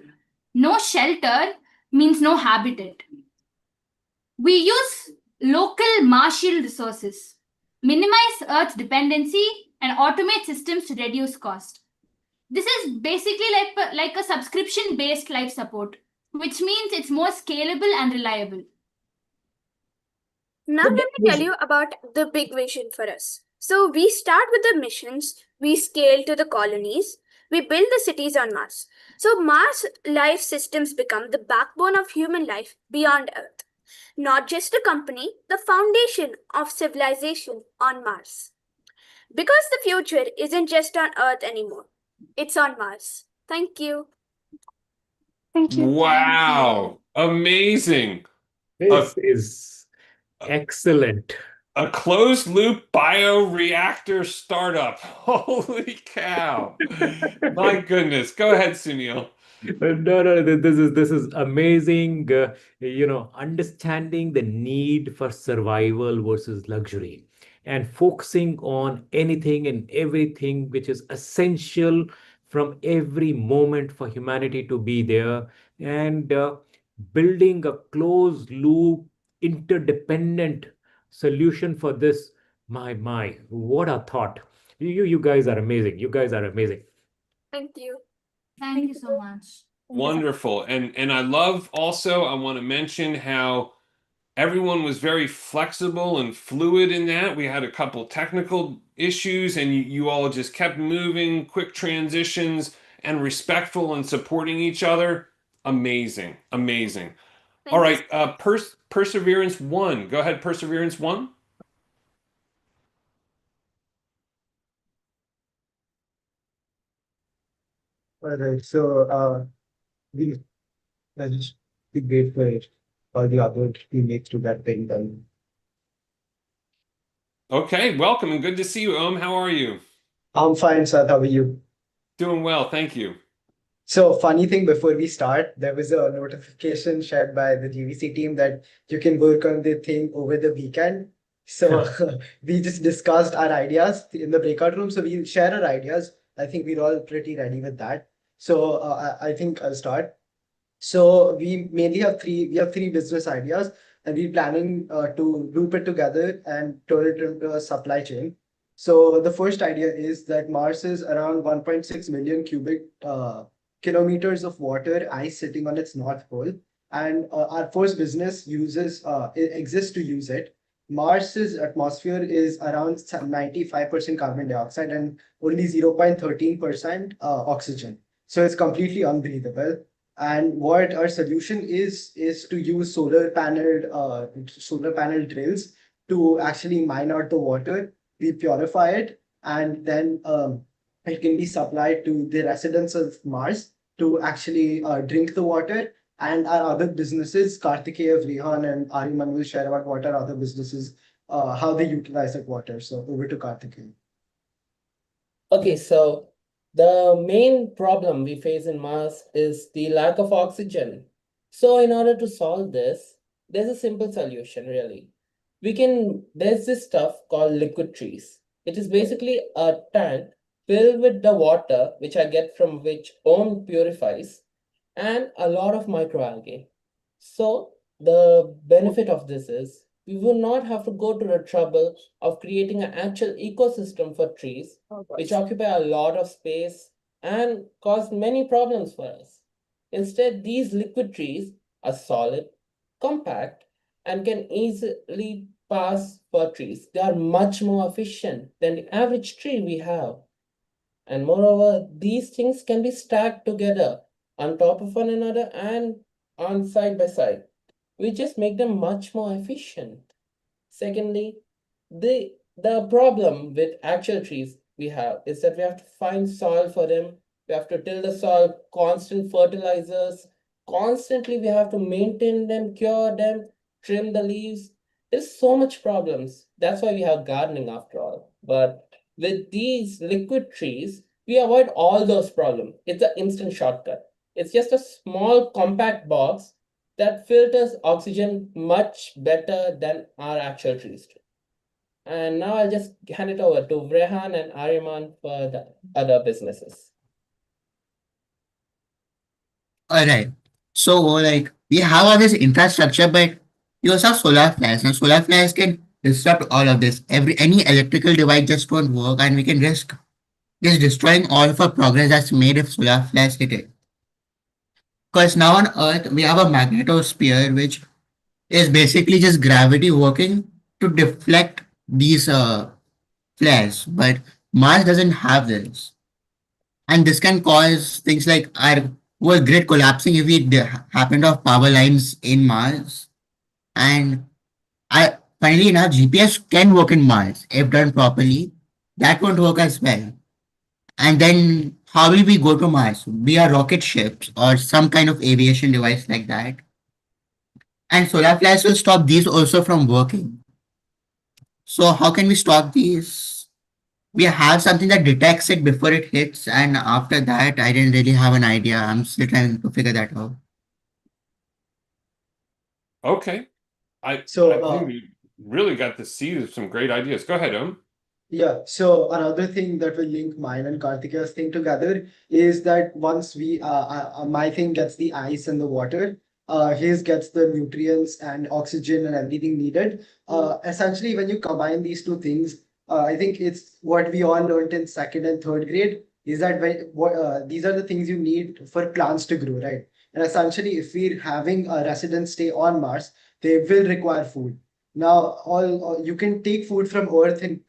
No shelter means no habitat. We use local martial resources, minimize Earth's dependency, and automate systems to reduce cost. This is basically like a subscription based life support, which means it's more scalable and reliable. Now let me tell you about the big vision for us. So we start with the missions, we scale to the colonies, we build the cities on Mars. So Mars life systems become the backbone of human life beyond Earth. Not just a company, the foundation of civilization on Mars. Because the future isn't just on Earth anymore, it's on Mars. Thank you. Thank you. Wow. Amazing. This is excellent. A closed loop bioreactor startup. Holy cow. My goodness. Go ahead, Sunil. No, this is amazing. Understanding the need for survival versus luxury, and focusing on anything and everything which is essential from every moment for humanity to be there, and building a closed loop, interdependent solution for this. My, what a thought! You guys are amazing. You guys are amazing. Thank you. Thank you so much. Wonderful. And I love also, I want to mention how everyone was very flexible and fluid in that. We had a couple technical issues and you all just kept moving, quick transitions, and respectful and supporting each other. Amazing. Amazing. All right, Perseverance 1. Go ahead, Perseverance 1. All right, so we let's just be grateful for all the other teammates to get thing done. Okay, welcome and good to see you, How are you? I'm fine, sir. How are you? Doing well, thank you. So, funny thing before we start, there was a notification shared by the GVC team that you can work on the thing over the weekend. So, we just discussed our ideas in the breakout room. So, we'll share our ideas. I think we're all pretty ready with that. So, I think I'll start. So we mainly have three business ideas, and we're planning to group it together and turn it into a supply chain. So the first idea is that Mars is around 1.6 million cubic kilometers of water ice sitting on its north pole, and our first business it exists to use it. Mars's atmosphere is around 95% carbon dioxide and only 0.13% oxygen. So it's completely unbreathable. And what our solution is to use solar panel drills to actually mine out the water. We purify it, and then it can be supplied to the residents of Mars to actually drink the water. And our other businesses, Kartikeya, Rehan, and Ariman will share about what our other businesses, how they utilize that water. So over to Kartikeya. Okay, so the main problem we face in Mars is the lack of oxygen. So in order to solve this, there's a simple solution really. There's this stuff called liquid trees. It is basically a tank filled with the water which I get from which Om purifies and a lot of microalgae. So the benefit of this is we will not have to go to the trouble of creating an actual ecosystem for trees, which occupy a lot of space and cause many problems for us. Instead, these liquid trees are solid, compact, and can easily pass for trees. They are much more efficient than the average tree we have. And moreover, these things can be stacked together on top of one another and on side by side. We just make them much more efficient. Secondly, the problem with actual trees we have is that we have to find soil for them. We have to till the soil, constant fertilizers. Constantly we have to maintain them, cure them, trim the leaves. There's so much problems. That's why we have gardening after all. But with these liquid trees, we avoid all those problems. It's an instant shortcut. It's just a small compact box that filters oxygen much better than our actual trees do. And now I'll just hand it over to Vrehan and Ariman for the other businesses. All right. So, like, we have all this infrastructure, but you also have solar flares, and solar flares can disrupt all of this. Any electrical device just won't work, and we can risk just destroying all of our progress that's made if solar flares hit it. Because now on Earth, we have a magnetosphere, which is basically just gravity working to deflect these flares, but Mars doesn't have this. And this can cause things like our whole grid collapsing if we happen to have power lines in Mars. And finally enough, GPS can work in Mars if done properly. That won't work as well. And then how will we go to Mars? Via rocket ships or some kind of aviation device like that. And solar flares will stop these also from working. So how can we stop these? We have something that detects it before it hits, and after that, I didn't really have an idea. I'm still trying to figure that out. Okay. I think we really got to see some great ideas. Go ahead, Yeah, so another thing that will link mine and Kartikeya's thing together is that once my thing gets the ice and the water, his gets the nutrients and oxygen and everything needed. Essentially, when you combine these two things, I think it's what we all learned in second and third grade is that these are the things you need for plants to grow, right? And essentially, if we're having a resident stay on Mars, they will require food. Now, all you can take food from Earth and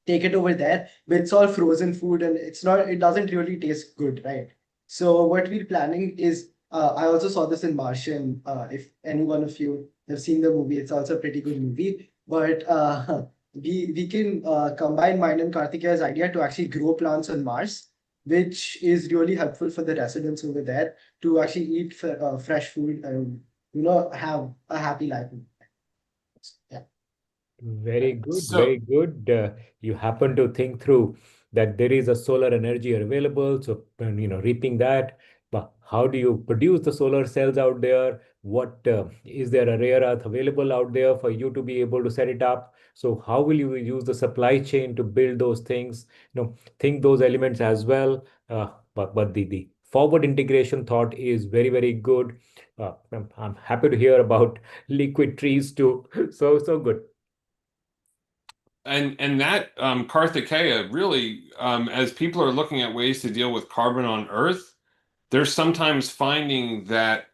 take it over there, but it's all frozen food and it doesn't really taste good, right? So what we're planning is, I also saw this in Martian. If any one of you have seen the movie, it's also a pretty good movie. But we can combine mine and Kartikeya's idea to actually grow plants on Mars, which is really helpful for the residents over there to actually eat fresh food and have a happy life. Yeah. Very good, So very good. You happen to think through that there is a solar energy available, so reaping that. But how do you produce the solar cells out there? What is there a rare earth available out there for you to be able to set it up? So how will you use the supply chain to build those things? Think those elements as well. But the forward integration thought is very, very good. I'm happy to hear about liquid trees too. So good. and that Karthikeya really, as people are looking at ways to deal with carbon on Earth, they're sometimes finding that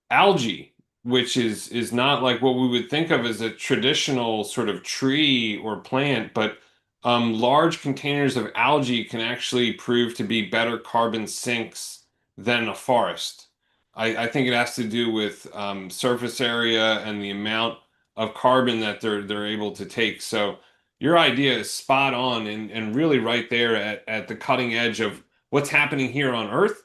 algae, which is not like what we would think of as a traditional sort of tree or plant, but large containers of algae can actually prove to be better carbon sinks than a forest. I think it has to do with surface area and the amount of carbon that they're able to take. So your idea is spot on and really right there at the cutting edge of what's happening here on Earth.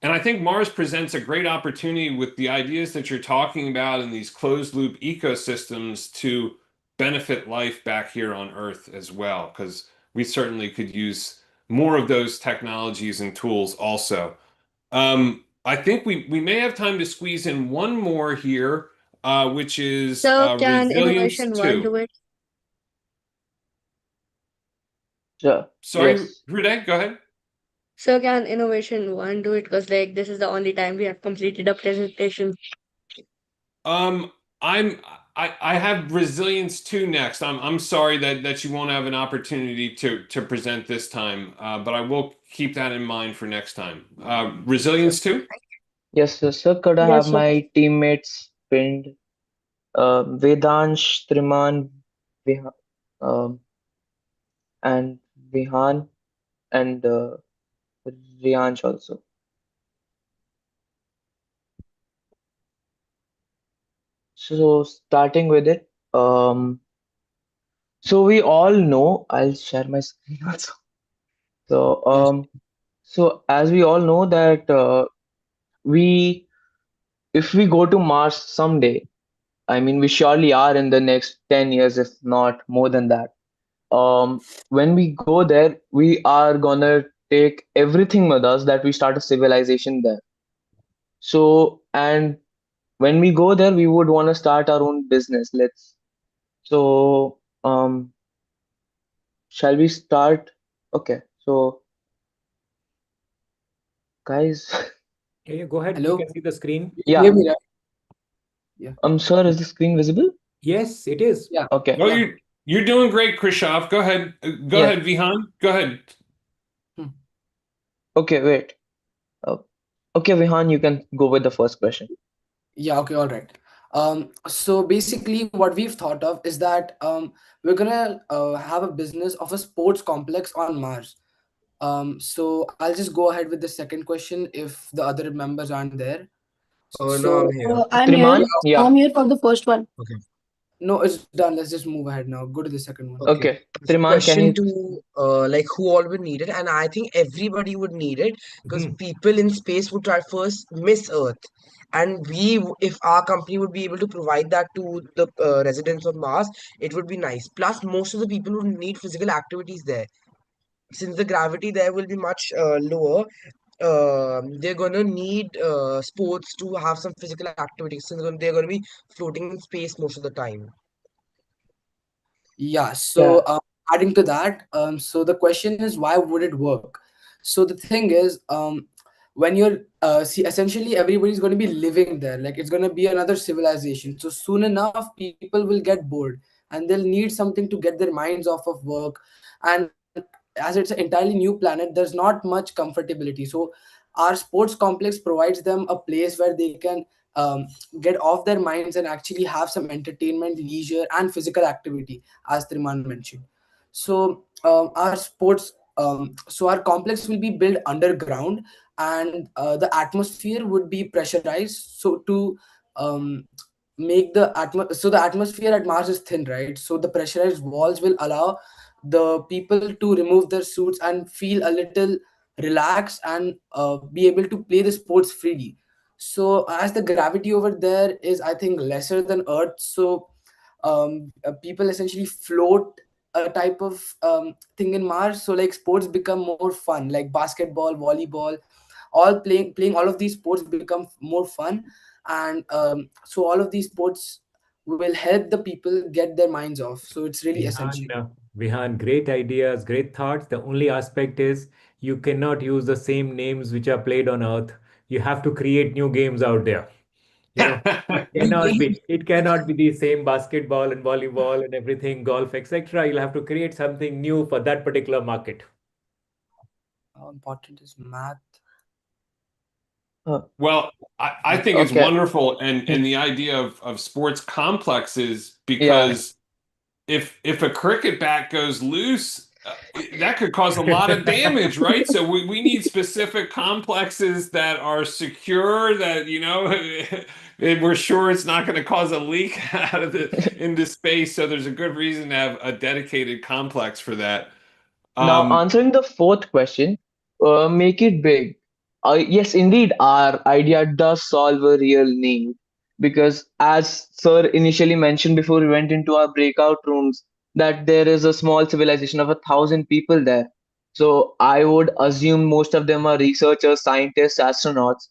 And I think Mars presents a great opportunity with the ideas that you're talking about in these closed loop ecosystems to benefit life back here on Earth as well, because we certainly could use more of those technologies and tools also. I think we may have time to squeeze in one more here, which is So can resilience innovation one 2. do it? Sure. Sorry, Yes. Hruday, go ahead. So can innovation one do it? Because like this is the only time we have completed a presentation. I'm I have resilience two next. I'm sorry that you won't have an opportunity to present this time, but I will keep that in mind for next time. Resilience two. Yes, sir. Sir, could I have Yes, sir. my teammates pinned? Vedansh, Triman, Viha, um, and Vihan, and Riansh also. So starting with it, so we all know, I'll share my screen also. So Yes. so as we all know that we if we go to Mars someday, I mean we surely are in the next 10 years, if not more than that. When we go there, we are gonna take everything with us that we start a civilization there. So, and when we go there, we would want to start our own business. So, shall we start? Okay, so guys, Yeah, go ahead. We Hello. can see the screen. You can hear yeah, me, right? Yeah. sir, is the screen visible? Yes, it is. Yeah. Okay, No, Yeah. you're doing great, Krishof. Go ahead. Go Yes. ahead, Vihan. Go ahead. Hmm. okay, wait. Uh, okay, Vihan, you can go with the first question. Yeah. Okay. All right. So basically, what we've thought of is that we're gonna have a business of a sports complex on Mars. So I'll just go ahead with the second question if the other members aren't there. No, So I'm here. I'm here. Triman, yeah, I'm here for the first one. Okay. no, it's done. Let's just move ahead now. Go to the second one. Okay. okay. So Triman, can question you? two, like who all would need it? And I think everybody would need it because Mhm. people in space would try first miss Earth. And if our company would be able to provide that to the residents of Mars, it would be nice. Plus, most of the people would need physical activities there. Since the gravity there will be much lower, they're gonna need sports to have some physical activities since they're gonna be floating in space most of the time. Yeah, so Yeah, adding to that, so the question is why would it work? So the thing is, when you're see, essentially everybody's going to be living there, like it's going to be another civilization. So soon enough, people will get bored and they'll need something to get their minds off of work. And as it's an entirely new planet, there's not much comfortability. So our sports complex provides them a place where they can get off their minds and actually have some entertainment, leisure, and physical activity, as Triman mentioned. So so our complex will be built underground, and the atmosphere would be pressurized. So to um, make so the atmosphere at Mars is thin, right? So the pressurized walls will allow the people to remove their suits and feel a little relaxed and be able to play the sports freely. So as the gravity over there is, I think, lesser than Earth, so people essentially float a type of thing in Mars. So like sports become more fun, like basketball, volleyball, all playing all of these sports become more fun, and so all of these sports will help the people get their minds off. So it's really essential. Vihan, great ideas, great thoughts. The only aspect is you cannot use the same names which are played on Earth. You have to create new games out there. It New cannot game. be. It cannot be the same basketball and volleyball and everything, golf, etc. You'll have to create something new for that particular market. How important is math? uh, Well, I think it's okay, wonderful, and the idea of sports complexes yeah. because if a cricket bat goes loose, that could cause a lot of damage, right? So we need specific complexes that are secure, that we're sure it's not going to cause a leak out of into space. So there's a good reason to have a dedicated complex for that. Now, Um, answering the fourth question, make it big. Yes, indeed, our idea does solve a real need because, as Sir initially mentioned before we went into our breakout rooms, that there is a small civilization of 1,000 people there. So I would assume most of them are researchers, scientists, astronauts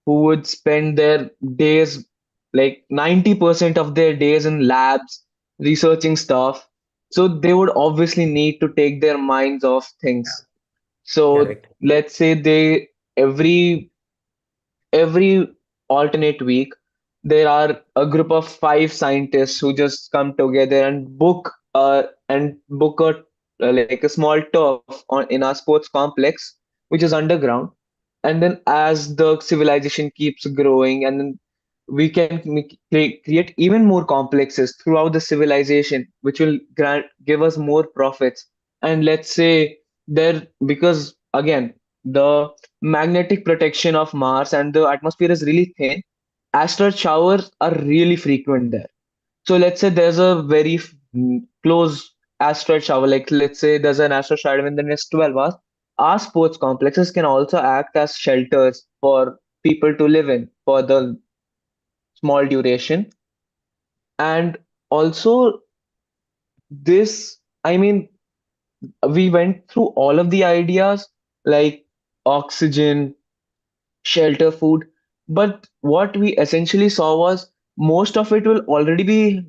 who would spend their days, like 90% of their days in labs researching stuff, so they would obviously need to take their minds off things. So Correct. let's say they every alternate week there are a group of five scientists who just come together and book a like a small turf on in our sports complex, which is underground. And then as the civilization keeps growing, and then we can create even more complexes throughout the civilization, which will give us more profits. And let's say there, because again, the magnetic protection of Mars and the atmosphere is really thin, asteroid showers are really frequent there. So let's say there's a very close asteroid shower, like let's say there's an asteroid shower in the next 12 hours. Our sports complexes can also act as shelters for people to live in for the small duration. And also, this, I mean, we went through all of the ideas like oxygen, shelter, food. But what we essentially saw was most of it will already be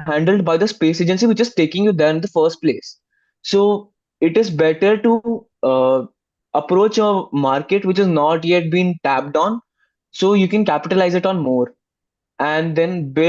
handled by the space agency, which is taking you there in the first place. So it is better to approach a market which has not yet been tapped on, so you can capitalize it on more and then build